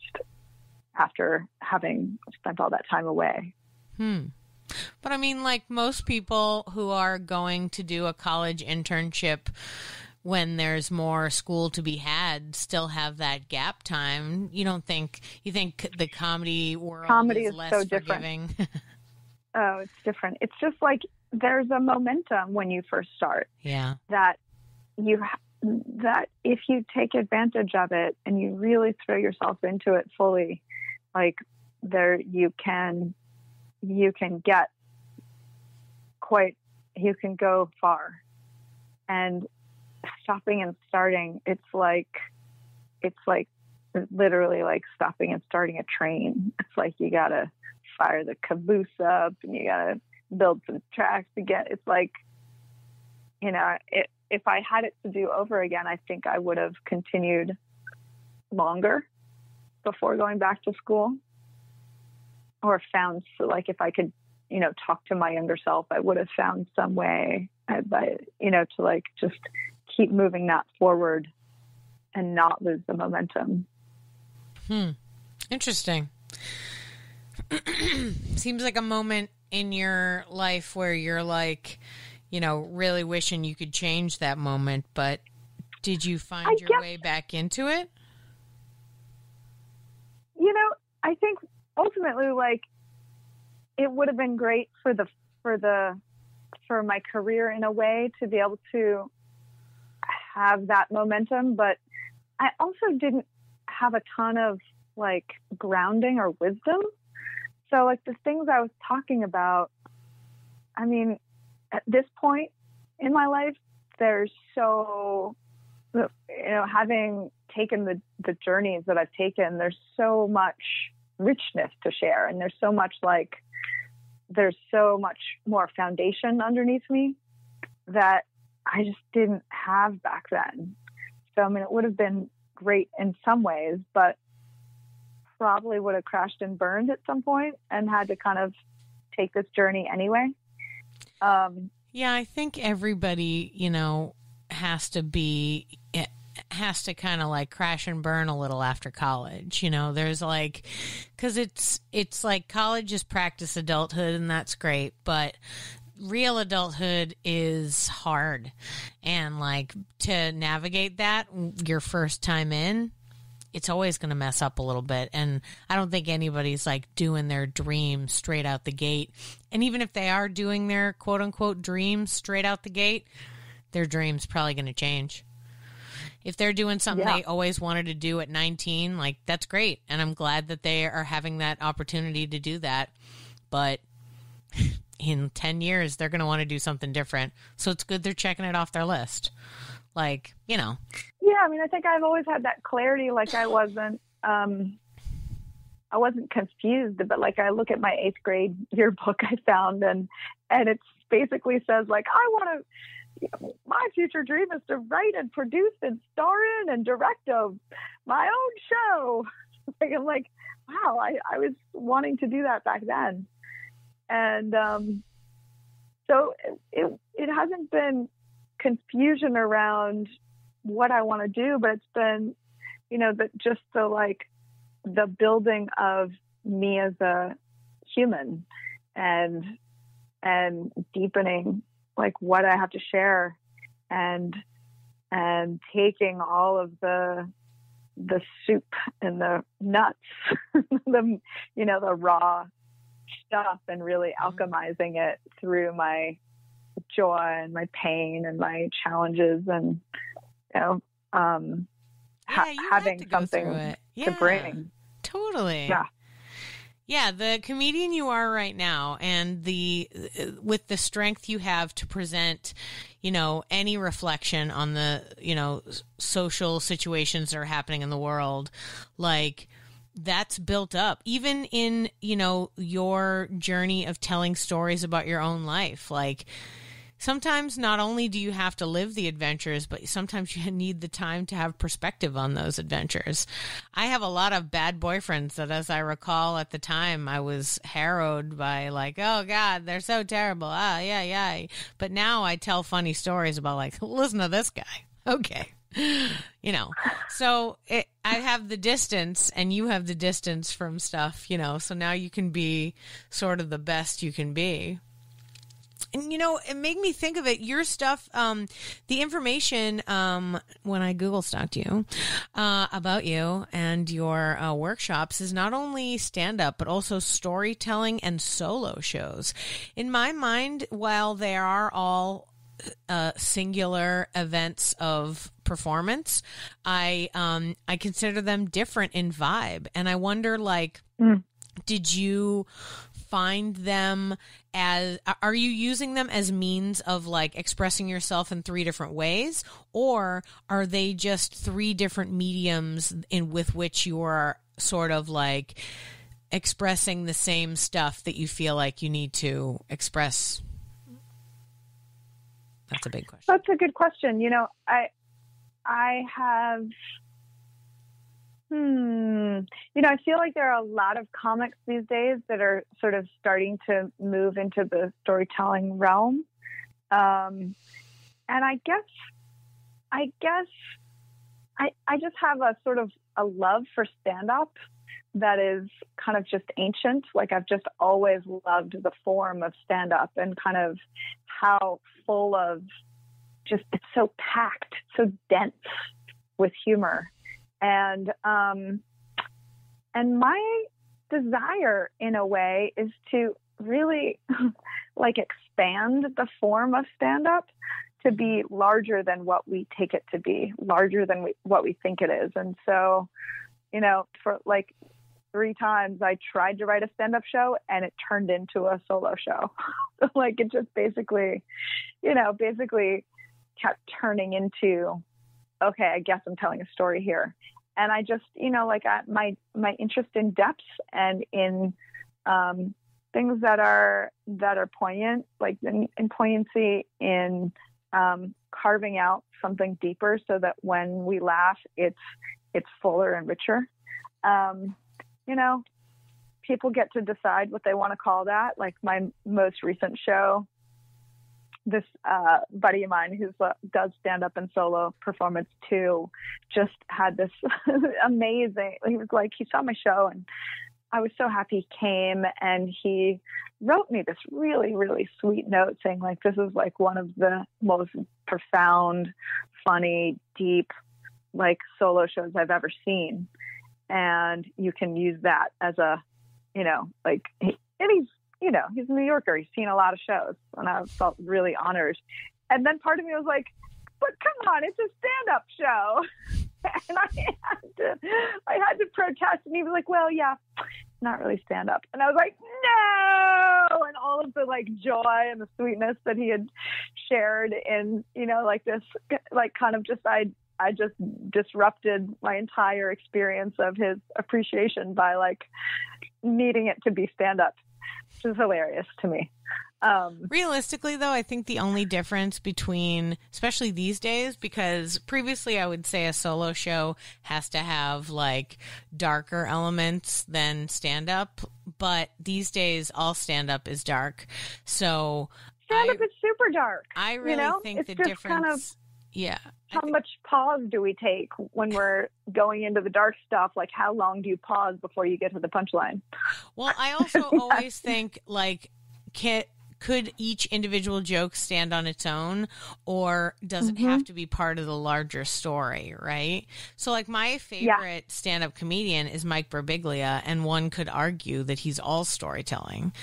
after having spent all that time away. But I mean, like most people who are going to do a college internship when there's more school to be had still have that gap time. You think the comedy world is less so forgiving? Different. Oh, it's different. It's just like there's a momentum when you first start. Yeah. That if you take advantage of it and you really throw yourself into it fully, like you can get quite you can go far. And stopping and starting, it's like literally like stopping and starting a train. It's like you gotta fire the caboose up and you gotta build some tracks to get. It's like, you know, if I had it to do over again, I think I would have continued longer before going back to school, or found, so like, if I could, you know, talk to my younger self, I would have found some way, you know, to like just keep moving that forward and not lose the momentum. Interesting. Seems like a moment in your life where you're like, you know, really wishing you could change that moment, but did you find your way back into it? You know, I think ultimately, like, it would have been great for my career in a way to be able to have that momentum, but I also didn't have a ton of like grounding or wisdom. So like the things I was talking about, I mean, at this point in my life, there's so, you know, having taken the journeys that I've taken, there's so much richness to share. And there's so much more foundation underneath me that I just didn't have back then. So, I mean, it would have been great in some ways, but probably would have crashed and burned at some point and had to kind of take this journey anyway. Yeah, I think everybody, you know, has to kind of like crash and burn a little after college. You know, there's like, because it's like college is practice adulthood, and that's great, but real adulthood is hard, and like to navigate that your first time in, it's always going to mess up a little bit. And I don't think anybody's like doing their dream straight out the gate. And even if they are doing their quote unquote dreams straight out the gate, their dream's probably going to change. If they're doing something they always wanted to do at 19, like, that's great. And I'm glad that they are having that opportunity to do that. But in 10 years, they're going to want to do something different. So it's good they're checking it off their list. Like, you know. Yeah, I mean, I think I've always had that clarity. Like, I wasn't confused, but like, I look at my 8th grade yearbook I found, and it basically says like, my future dream is to write and produce and star in and direct my own show. Like, I'm like, wow, I was wanting to do that back then. And so it hasn't been confusion around what I want to do, but it's been, you know, the building of me as a human and deepening like what I have to share, and taking all of the soup and the nuts, the raw stuff, and really alchemizing it through my joy and my pain and my challenges, and having something to bring. Totally. Yeah. Yeah, the comedian you are right now, and with the strength you have to present, you know, any reflection on the, you know, social situations that are happening in the world, like, that's built up even in, you know, your journey of telling stories about your own life. Like, sometimes not only do you have to live the adventures, but sometimes you need the time to have perspective on those adventures. I have a lot of bad boyfriends that, as I recall at the time, I was harrowed by, like, oh God, they're so terrible. Ah, yeah. But now I tell funny stories about, like, listen to this guy. Okay. You know, so I have the distance and you have the distance from stuff, you know, so now you can be sort of the best you can be. And, you know, it made me think of it. Your stuff, the information, when I Google stalked you, about you and your workshops is not only stand-up, but also storytelling and solo shows. In my mind, while they are all singular events of performance, I consider them different in vibe. And I wonder, like, did you find them as, are you using them as means of like expressing yourself in 3 different ways, or are they just 3 different mediums with which you are sort of like expressing the same stuff that you feel like you need to express? That's a big question. That's a good question. You know, I have, you know, I feel like there are a lot of comics these days that are sort of starting to move into the storytelling realm. And I guess I just have a sort of a love for stand-up that is kind of just ancient. Like I've just always loved the form of stand-up and kind of how full of just, it's so packed, so dense with humor. And my desire in a way is to really like expand the form of stand-up to be larger than what we take it to be, larger than what we think it is. And so, you know, for like 3 times I tried to write a stand-up show and it turned into a solo show. Like it just basically kept turning into, okay, I guess I'm telling a story here. And I just, you know, like my interest in depth and in things that are poignant, like in poignancy, in carving out something deeper so that when we laugh, it's fuller and richer. You know, people get to decide what they want to call that. Like my most recent show, this buddy of mine who does stand up and solo performance too, just had this amazing, he was like, he saw my show and I was so happy he came, and he wrote me this really, really sweet note saying like, this is like one of the most profound, funny, deep, like solo shows I've ever seen. And you can use that as a, you know, like, and he's, you know, he's a New Yorker. He's seen a lot of shows, and I felt really honored. And then part of me was like, but come on, it's a stand-up show. And I had to protest, and he was like, well, yeah, not really stand-up. And I was like, no! And all of the like joy and the sweetness that he had shared in, you know, like this, like kind of just, I just disrupted my entire experience of his appreciation by like needing it to be stand-up, which is hilarious to me. Realistically, though, I think the only difference between, especially these days, because previously I would say a solo show has to have like darker elements than stand-up, but these days all stand-up is dark. So stand-up is super dark. I really think it's the difference. Kind of, yeah. How much pause do we take when we're going into the dark stuff? Like, how long do you pause before you get to the punchline? Well, I also always think, like, could each individual joke stand on its own, or does it have to be part of the larger story, right? So, like, my favorite stand-up comedian is Mike Birbiglia, and one could argue that he's all storytelling.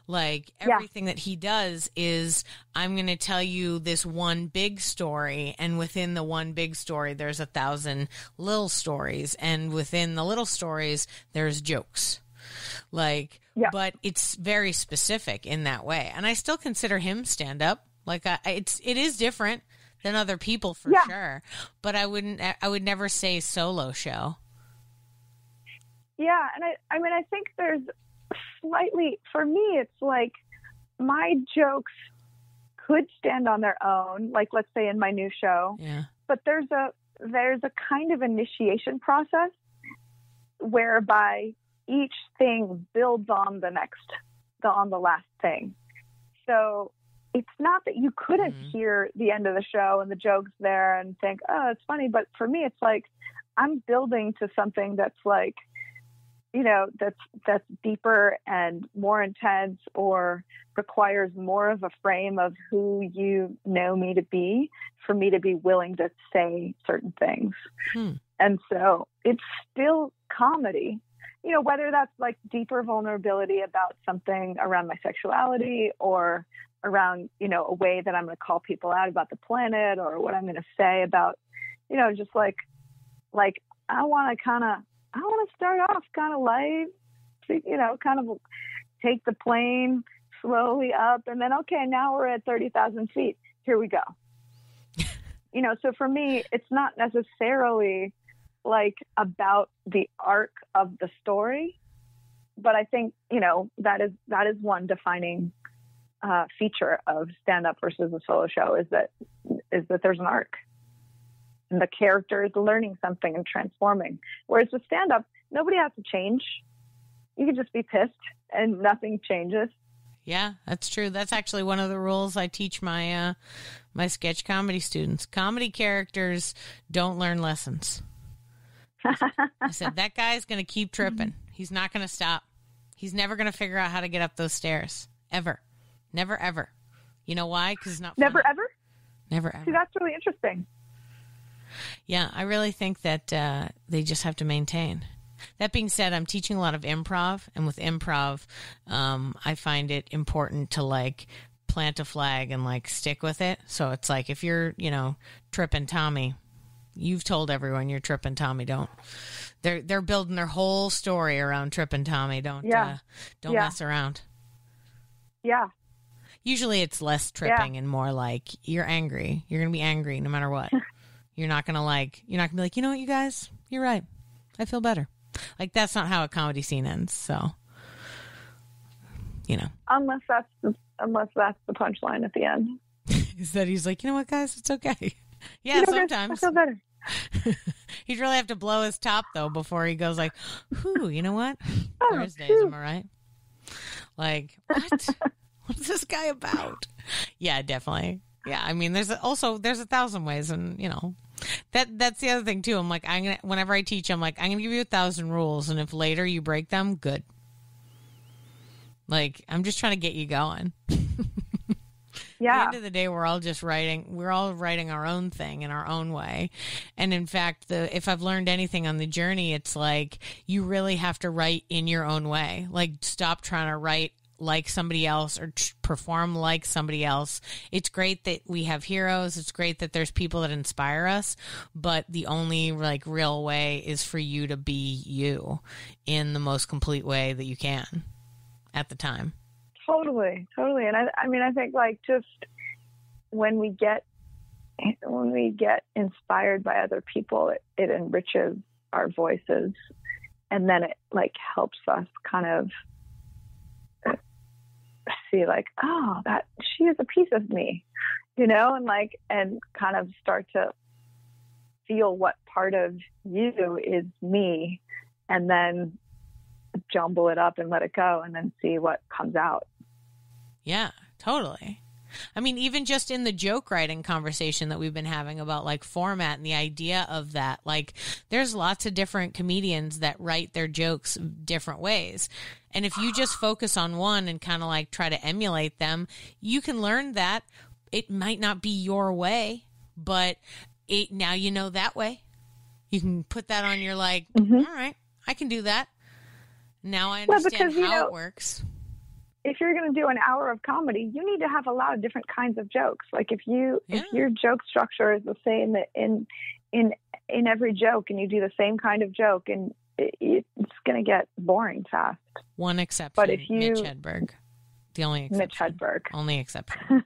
Like, everything that he does is, I'm going to tell you this one big story, and within the one big story, there's 1,000 little stories, and within the little stories, there's jokes. Like, but it's very specific in that way. And I still consider him stand up. Like it is different than other people for sure, but I would never say solo show. Yeah. And I mean, I think there's slightly, for me, it's like my jokes could stand on their own. Like, let's say in my new show, but there's a kind of initiation process whereby each thing builds on the last thing. So it's not that you couldn't hear the end of the show and the jokes there and think, oh, it's funny. But for me, it's like, I'm building to something that's like, you know, that's deeper and more intense, or requires more of a frame of who you know me to be for me to be willing to say certain things. And so it's still comedy. You know, whether that's like deeper vulnerability about something around my sexuality, or around, you know, a way that I'm going to call people out about the planet, or what I'm going to say about, you know, just like I want to start off kind of light, you know, kind of take the plane slowly up, and then, okay, now we're at 30,000 feet. Here we go. So for me, it's not necessarily like about the arc of the story, but I think, that is one defining feature of stand-up versus a solo show is that there's an arc. And the character is learning something and transforming. Whereas with stand-up, nobody has to change. You can just be pissed and nothing changes. Yeah, that's true. That's actually one of the rules I teach my my sketch comedy students. Comedy characters don't learn lessons. I said, that guy's going to keep tripping. He's not going to stop. He's never going to figure out how to get up those stairs. Ever. Never, ever. You know why? Because it's not funny. Never, ever? Never, ever. See, that's really interesting. Yeah, I really think that they just have to maintain. That being said, I'm teaching a lot of improv, and with improv, I find it important to like plant a flag and like stick with it. So it's like if you're, tripping Tommy, you've told everyone you're tripping Tommy. Don't. They're building their whole story around tripping Tommy. Don't mess around. Yeah. Usually it's less tripping and more like you're angry. You're gonna be angry no matter what. You're not gonna be like, you know what, you guys, you're right. I feel better. Like, that's not how a comedy scene ends. So, unless that's the punchline at the end. Is that he's like, you know what, guys, it's okay. Yeah, sometimes. I feel better. He'd really have to blow his top though before he goes like, whew, you know what? Thursdays, am I right? Like, what? What's this guy about? Yeah, definitely. Yeah, I mean, there's 1,000 ways, and that's the other thing too. I'm like, whenever I teach, I'm like, I'm gonna give you 1,000 rules, and if later you break them, good. Like, I'm just trying to get you going. Yeah. At the end of the day, we're all writing our own thing in our own way. And in fact, if I've learned anything on the journey, it's like you really have to write in your own way. Like, stop trying to write like somebody else or perform like somebody else. It's great that we have heroes. It's great that there's people that inspire us, but the only like real way is for you to be you in the most complete way that you can at the time. Totally. And I think like just when we get inspired by other people, it enriches our voices, and then it like helps us kind of see like, oh, that she is a piece of me, and kind of start to feel what part of you is me, and then jumble it up and let it go, and then see what comes out. Yeah, totally. I mean, even just in the joke writing conversation that we've been having about like format and the idea of that, like there's lots of different comedians that write their jokes different ways. And if you just focus on one and kind of like try to emulate them, you can learn that it might not be your way, but now you know that way. You can put that on your like, all right, I can do that. Now I understand how it works. If you're going to do an hour of comedy, you need to have a lot of different kinds of jokes. Like if your joke structure is the same in every joke, and you do the same kind of joke, and it's going to get boring fast. One exception, but if you, Mitch Hedberg, the only exception. Mitch Hedberg, only exception.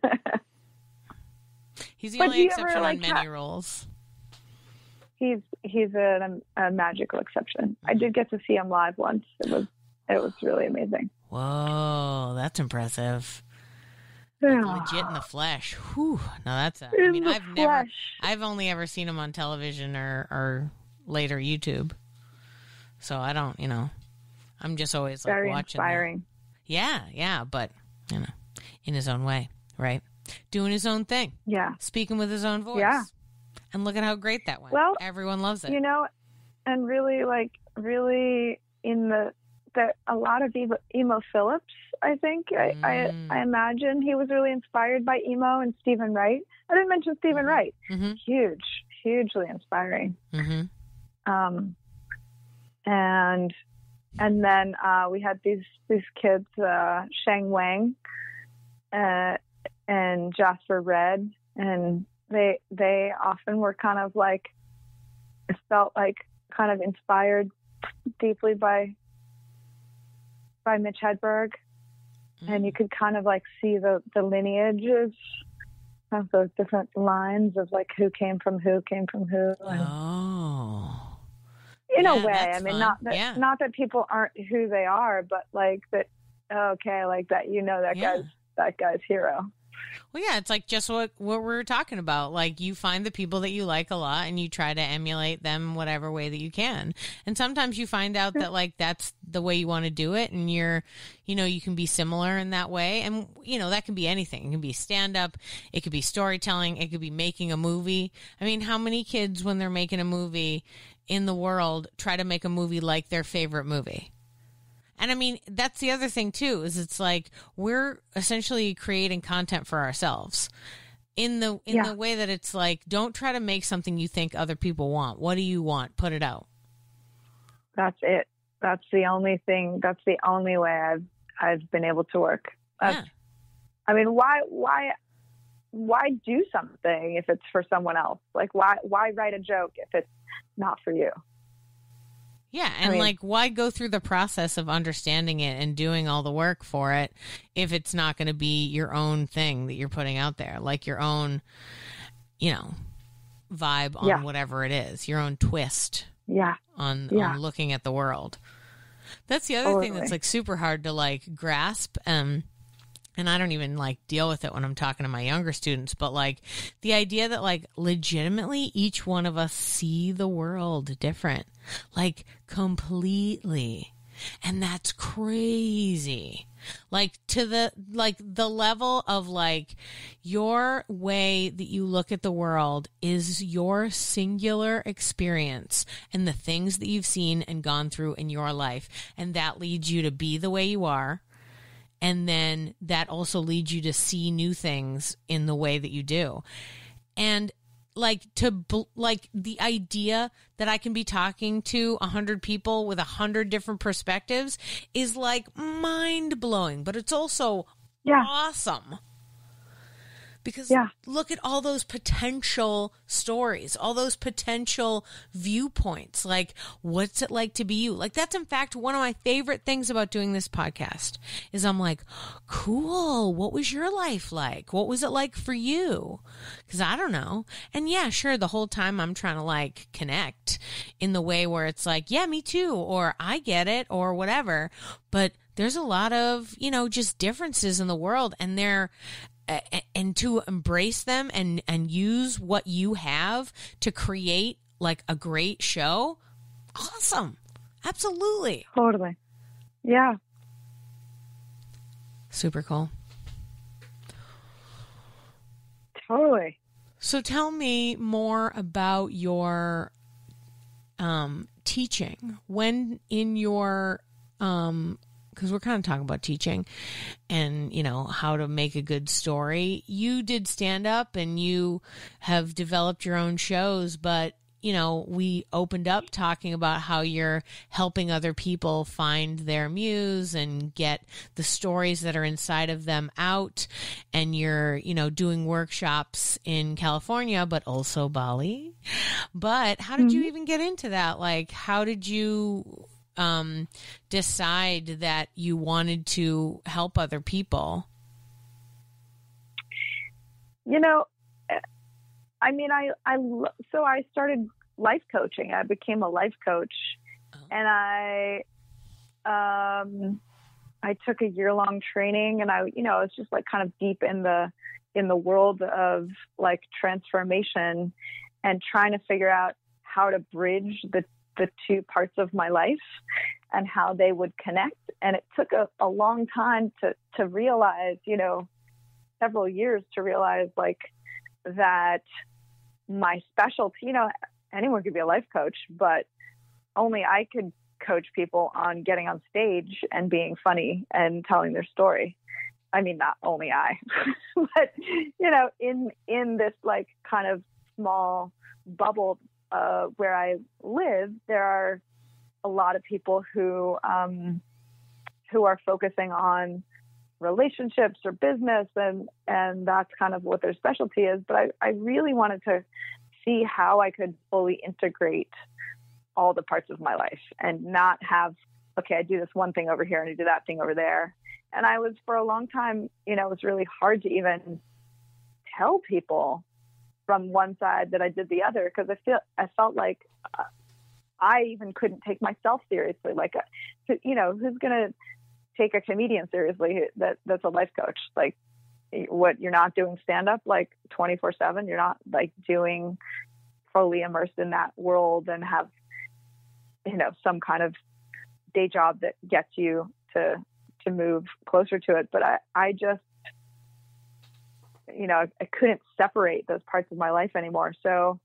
He's the only exception on many roles. He's a magical exception. I did get to see him live once. It was really amazing. Whoa, that's impressive. Yeah. Legit in the flesh. Whew. Now that's I've only ever seen him on television or later YouTube. So I don't, I'm just always like very watching. Inspiring. Yeah, but in his own way, right? Doing his own thing. Yeah. Speaking with his own voice. Yeah. And look at how great that went. Well, everyone loves it. And really in a lot of Emo Phillips, I think. I imagine he was really inspired by Emo and Stephen Wright. I didn't mention Stephen Wright. Mm-hmm. Hugely inspiring. Mm-hmm. And then we had these kids, Sheng Wang and Jasper Red, and they often were kind of like, it felt like kind of inspired deeply by Mitch Hedberg. and you could kind of like see the lineages of those different lines of like who came from who. And in a way, I mean, fun. not that people aren't who they are, but like that, okay, like that, that guy's hero. Well, yeah, it's like just what we were talking about. Like, you find the people that you like a lot and you try to emulate them whatever way that you can. And sometimes you find out that, like, that's the way you want to do it, and you can be similar in that way. And, that can be anything. It can be stand-up. It could be storytelling. It could be making a movie. I mean, how many kids, when they're making a movie in the world, try to make a movie like their favorite movie? And I mean, that's the other thing too, is it's like we're essentially creating content for ourselves in the way that it's like, don't try to make something you think other people want. What do you want? Put it out. That's it. That's the only thing. That's the only way I've been able to work. I mean, why do something if it's for someone else? Like, why write a joke if it's not for you? Yeah, and like, why go through the process of understanding it and doing all the work for it if it's not going to be your own thing that you're putting out there, like your own, vibe on whatever it is, your own twist on looking at the world. That's the other thing that's like super hard to like grasp. And I don't even like deal with it when I'm talking to my younger students, but like the idea that like legitimately each one of us see the world different, like completely. And that's crazy. Like to the level of like your way that you look at the world is your singular experience and the things that you've seen and gone through in your life. And that leads you to be the way you are. And then that also leads you to see new things in the way that you do. And like the idea that I can be talking to 100 people with 100 different perspectives is like mind blowing, but it's also awesome. Because look at all those potential stories, all those potential viewpoints. Like, what's it like to be you? Like, that's in fact one of my favorite things about doing this podcast is I'm like, cool. What was your life like? What was it like for you? Because I don't know. And yeah, sure. The whole time I'm trying to like connect in the way where it's like, yeah, me too. Or I get it or whatever. But there's a lot of, just differences in the world, and and to embrace them and use what you have to create like a great show. Awesome. Absolutely. Totally. Yeah. Super cool. Totally. So tell me more about your teaching. When in your because we're kind of talking about teaching and, how to make a good story. You did stand up and you have developed your own shows, but, we opened up talking about how you're helping other people find their muse and get the stories that are inside of them out. And you're, doing workshops in California, but also Bali. But how did you even get into that? Like, how did you decide that you wanted to help other people? So I started life coaching. I became a life coach, and I took a year-long training, and I was just like kind of deep in the world of like transformation and trying to figure out how to bridge the two parts of my life and how they would connect. And it took a long time to realize, several years to realize like that my specialty, anyone could be a life coach, but only I could coach people on getting on stage and being funny and telling their story. I mean, not only I, but, in this like kind of small bubble where I live, there are a lot of people who are focusing on relationships or business, and that's kind of what their specialty is. But I really wanted to see how I could fully integrate all the parts of my life and not have okay, I do this one thing over here and I do that thing over there. And I was, for a long time, it was really hard to even tell people from one side that I did the other, because I felt like I even couldn't take myself seriously. Like, who's going to take a comedian seriously that's a life coach? Like, what, you're not doing stand-up like 24/7. You're not like doing fully immersed in that world and have, some kind of day job that gets you to move closer to it. But I just, I couldn't separate those parts of my life anymore. So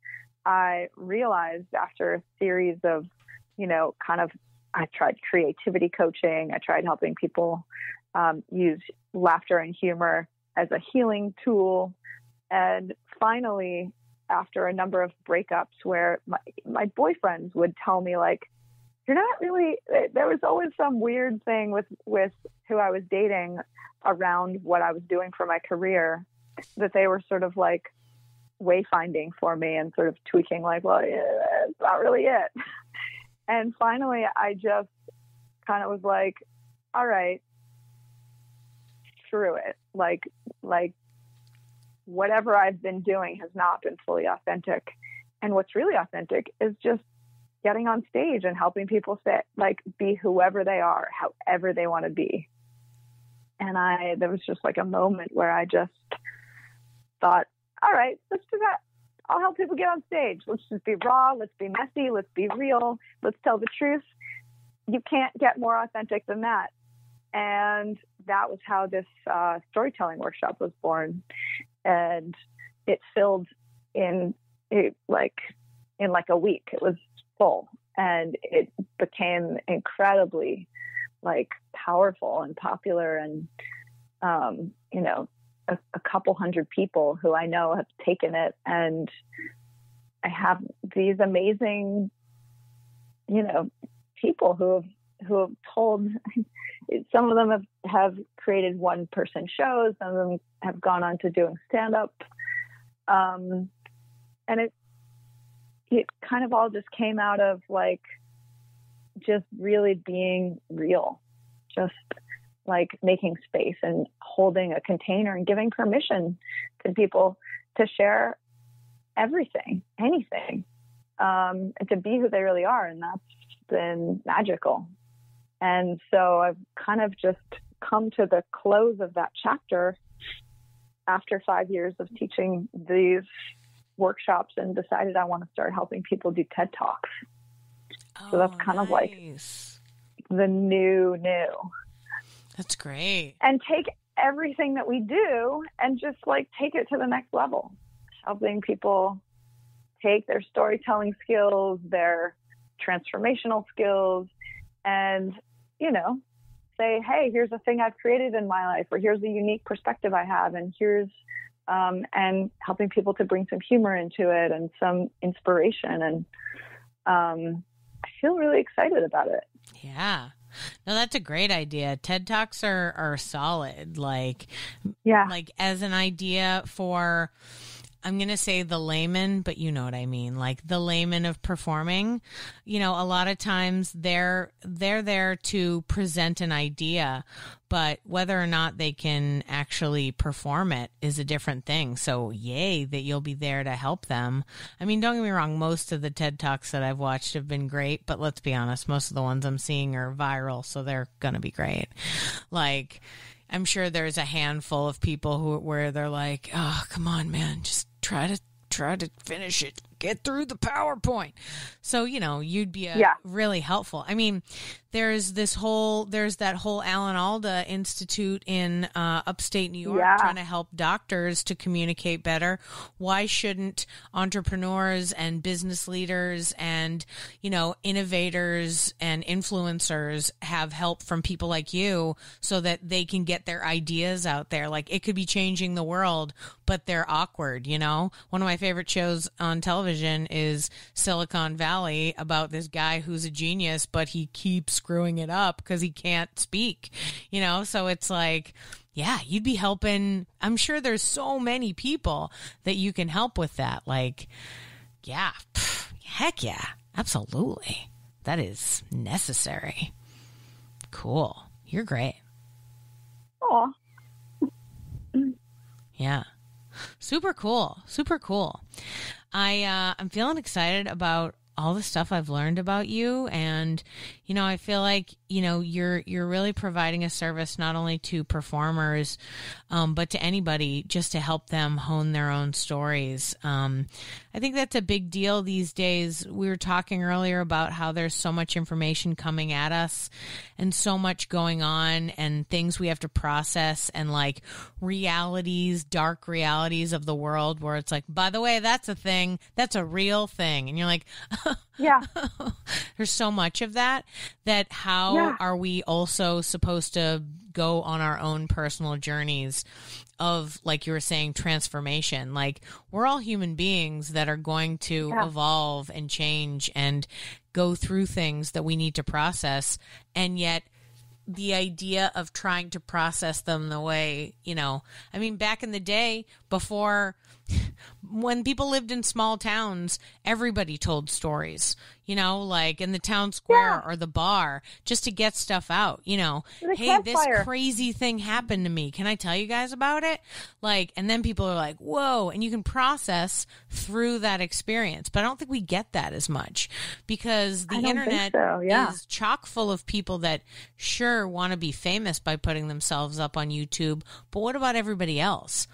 I realized after a series of, I tried creativity coaching. I tried helping people use laughter and humor as a healing tool. And finally, after a number of breakups where my boyfriends would tell me, like, you're not really, there was always some weird thing with who I was dating around what I was doing for my career, that they were sort of like wayfinding for me and sort of tweaking, like, well, yeah, that's not really it. And finally, I just kind of was like, all right, screw it. Like whatever I've been doing has not been fully authentic. And what's really authentic is just getting on stage and helping people be whoever they are, however they want to be. And there was just like a moment where I just thought, all right, let's do that. I'll help people get on stage. Let's just be raw. Let's be messy. Let's be real. Let's tell the truth. You can't get more authentic than that. And that was how this storytelling workshop was born. And it filled in like a week. It was full, and it became incredibly powerful and popular. And, a couple hundred people who I know have taken it, and I have these amazing, people who have told. Some of them have created one-person shows. Some of them have gone on to doing stand-up, and it kind of all just came out of just really being real, just making space and holding a container and giving permission to people to share everything, anything, and to be who they really are. And that's been magical. And so I've kind of just come to the close of that chapter after 5 years of teaching these workshops, and decided I want to start helping people do TED Talks. So that's kind of like the new. That's great. And take everything that we do and just take it to the next level, helping people take their storytelling skills, their transformational skills, and, say, hey, here's a thing I've created in my life, or here's a unique perspective I have, and here's, and helping people to bring some humor into it and some inspiration. And I feel really excited about it. Yeah. No, that's a great idea. TED Talks are solid. As an idea for, I'm going to say the layman, but you know what I mean, the layman of performing. A lot of times they're there to present an idea, but whether or not they can actually perform it is a different thing. So yay that you'll be there to help them. I mean, don't get me wrong, most of the TED Talks that I've watched have been great, but let's be honest, most of the ones I'm seeing are viral, so they're going to be great. I'm sure there's a handful of people where they're like, oh, come on, man, just try to finish it. Get through the PowerPoint. So, you'd be really helpful. I mean, there's that whole Alan Alda Institute in upstate New York trying to help doctors to communicate better. Why shouldn't entrepreneurs and business leaders and, innovators and influencers have help from people like you so that they can get their ideas out there? It could be changing the world, but they're awkward, One of my favorite shows on television is Silicon Valley, about this guy who's a genius, but he keeps screwing it up because he can't speak, so it's you'd be helping. I'm sure there's so many people that you can help with that. Heck yeah, absolutely. That is necessary. Cool. You're great. Aw. Yeah. Super cool. Super cool. I'm feeling excited about all the stuff I've learned about you. And, I feel like, you're really providing a service not only to performers, but to anybody, just to help them hone their own stories. I think that's a big deal these days. We were talking earlier about how there's so much information coming at us and so much going on and things we have to process, and like dark realities of the world where it's like, by the way, that's a thing. That's a real thing. And you're like, yeah, there's so much of that how are we also supposed to go on our own personal journeys of, like you were saying, transformation? Like, we're all human beings that are going to evolve and change and go through things that we need to process. And yet the idea of trying to process them the way, back in the day, before, when people lived in small towns, everybody told stories, like in the town square or the bar, just to get stuff out, hey, this crazy thing happened to me. Can I tell you guys about it? Like, and then people are like, whoa, and you can process through that experience. But I don't think we get that as much, because the internet is chock full of people that sure want to be famous by putting themselves up on YouTube. But what about everybody else?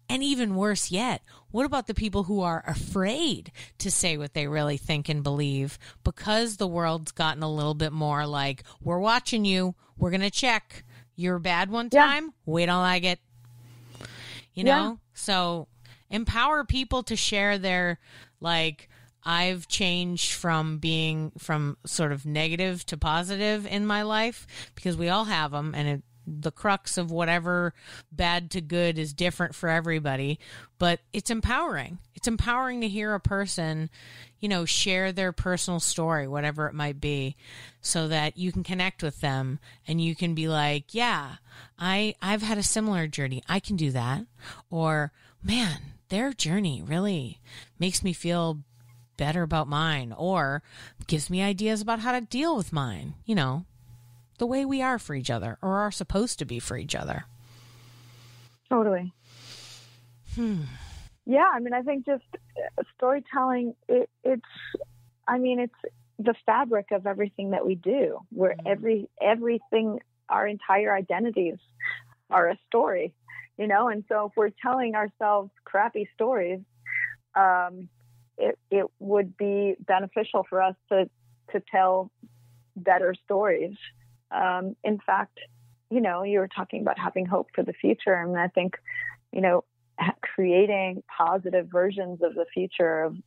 And even worse yet, what about the people who are afraid to say what they really think and believe, because the world's gotten a little bit more like, we're watching you, we're going to check. You're bad one time, we don't like it. So empower people to share their, like, I've changed from being from sort of negative to positive in my life, because we all have them, and the crux of whatever bad to good is different for everybody, but it's empowering. It's empowering to hear a person, share their personal story, whatever it might be, so that you can connect with them and you can be like, yeah, I've had a similar journey. I can do that. Or, man, their journey really makes me feel better about mine, or gives me ideas about how to deal with mine, the way we are for each other, or are supposed to be for each other. Totally. Yeah, I think just storytelling, it's the fabric of everything that we do. Where everything, our entire identities are a story, and so if we're telling ourselves crappy stories, it would be beneficial for us to tell better stories. In fact, you were talking about having hope for the future. And I think, creating positive versions of the future, of,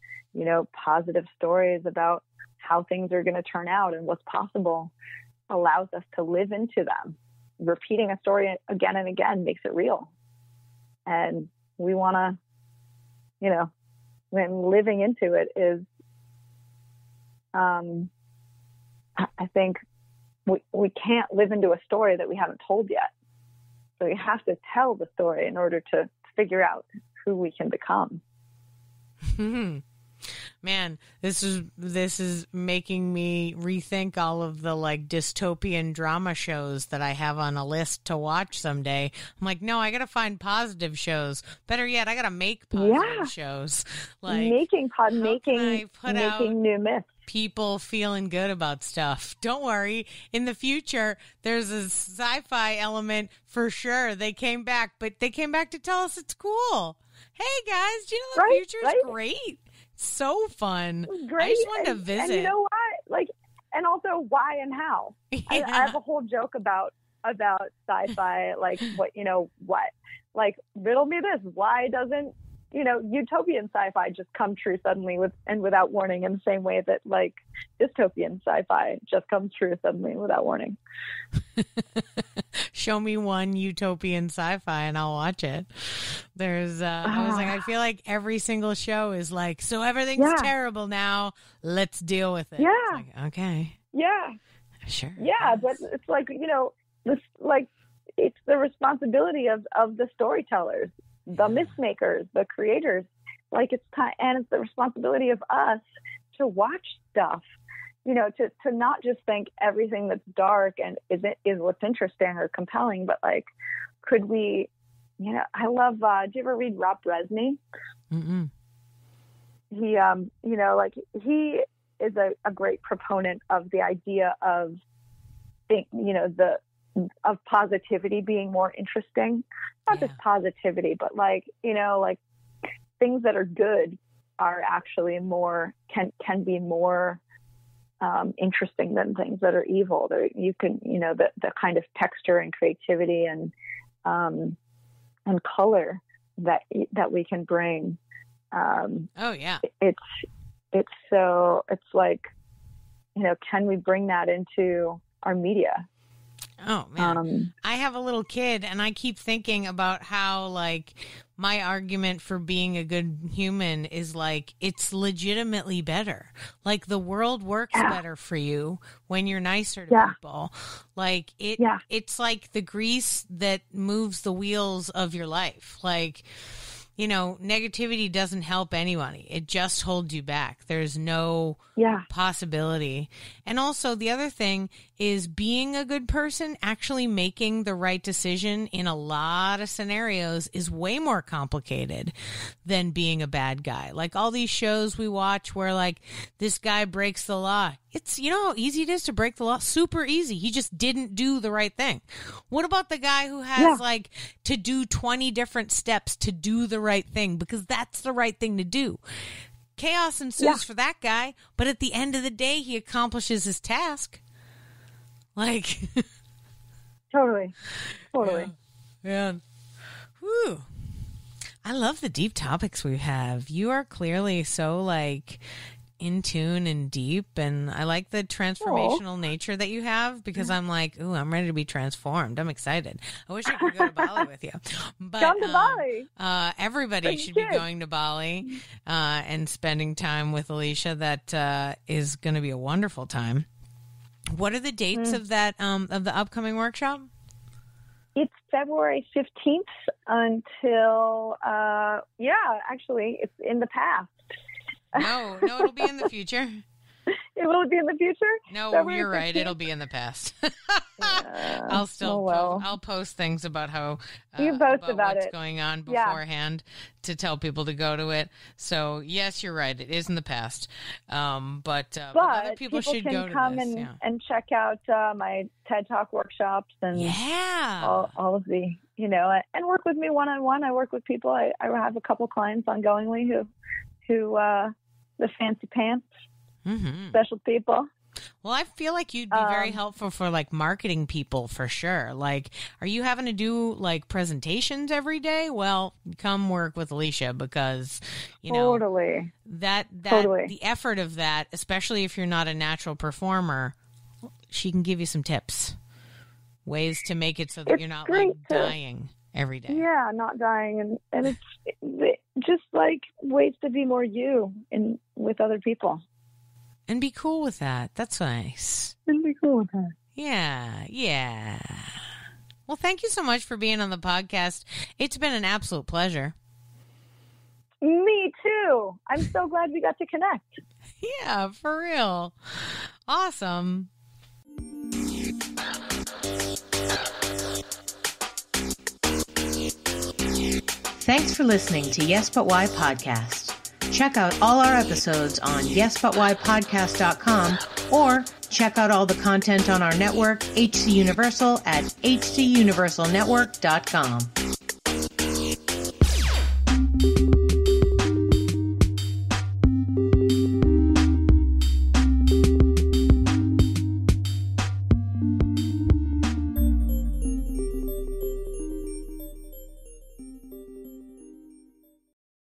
positive stories about how things are going to turn out and what's possible, allows us to live into them. Repeating a story again and again makes it real. And we want to, when living into it is, I think, we can't live into a story that we haven't told yet. So we have to tell the story in order to figure out who we can become. Man, this is making me rethink all of the like dystopian drama shows that I have on a list to watch someday. I'm like, no, I got to find positive shows. Better yet, I got to make positive shows. Like making new myths. People feeling good about stuff. Don't worry. In the future, there's a sci-fi element for sure. They came back, but they came back to tell us it's cool. Hey guys, do you know the future is great? So fun. Great. I just wanted to visit. And you know what? And also why and how. Yeah. I have a whole joke about sci-fi, like like riddle me this. Why doesn't, utopian sci-fi just come true suddenly without warning, in the same way that like dystopian sci-fi just comes true suddenly without warning? Show me one utopian sci-fi and I'll watch it. There's I was like, I feel like every single show is like, so everything's terrible now, let's deal with it. Yeah. It's like, okay. Yeah. Sure. Yeah, but it's like, this, like, it's the responsibility of the storytellers, the mythmakers, the creators. Like, it's time, and it's the responsibility of us to watch stuff to not just think everything that's dark and is what's interesting or compelling, but like, could we, I love, do you ever read Rob Bresney? Mm-mm. He, he is a great proponent of the idea of, of positivity being more interesting, not just positivity, but like things that are good are actually can be more interesting than things that are evil. You can, the kind of texture and creativity and color that we can bring. It's like, can we bring that into our media? Oh man, I have a little kid and I keep thinking about how like my argument for being a good human is like, it's legitimately better. Like the world works better for you when you're nicer to people. Like it's like the grease that moves the wheels of your life. Like, negativity doesn't help anybody. It just holds you back. There's no possibility. And also the other thing is being a good person, actually making the right decision in a lot of scenarios is way more complicated than being a bad guy. Like all these shows we watch where like this guy breaks the law. It's, how easy it is to break the law? Super easy. He just didn't do the right thing. What about the guy who has like to do 20 different steps to do the right thing because that's the right thing to do? Chaos ensues for that guy, but at the end of the day, he accomplishes his task. Like, totally. Yeah. Whew. I love the deep topics we have. You are clearly so like in tune and deep, and I like the transformational nature that you have because I'm like, ooh, I'm ready to be transformed. I'm excited. I wish I could go to Bali with you. But come to Bali. Everybody should be going to Bali and spending time with Alicia. That is going to be a wonderful time. What are the dates of that of the upcoming workshop? It's February 15th until actually it's in the past. No, it'll be in the future. It will be in the future? No, February you're right. 15th? It'll be in the past. I'll still I'll post things about how about what's it. going on beforehand to tell people to go to it. So yes, you're right. It is in the past. But other people should can go to come this. and check out my TED Talk workshops and all of the and work with me one-on-one. I work with people. I have a couple clients ongoingly who the fancy pants. Mm-hmm. Special people. Well, I feel like you'd be very helpful for like marketing people for sure. Like, are you having to do like presentations every day? Well, come work with Alicia because, totally. The effort of that, especially if you're not a natural performer, she can give you some tips, ways to make it so that you're not like dying every day. Yeah, not dying. And it's just like ways to be more you with other people. And be cool with that. That's nice. And be cool with that. Yeah. Well, thank you so much for being on the podcast. It's been an absolute pleasure. Me too. I'm so glad we got to connect. Yeah, for real. Awesome. Thanks for listening to Yes But Why Podcast. Check out all our episodes on yesbutwhypodcast.com or check out all the content on our network, HC Universal, at hcuniversalnetwork.com.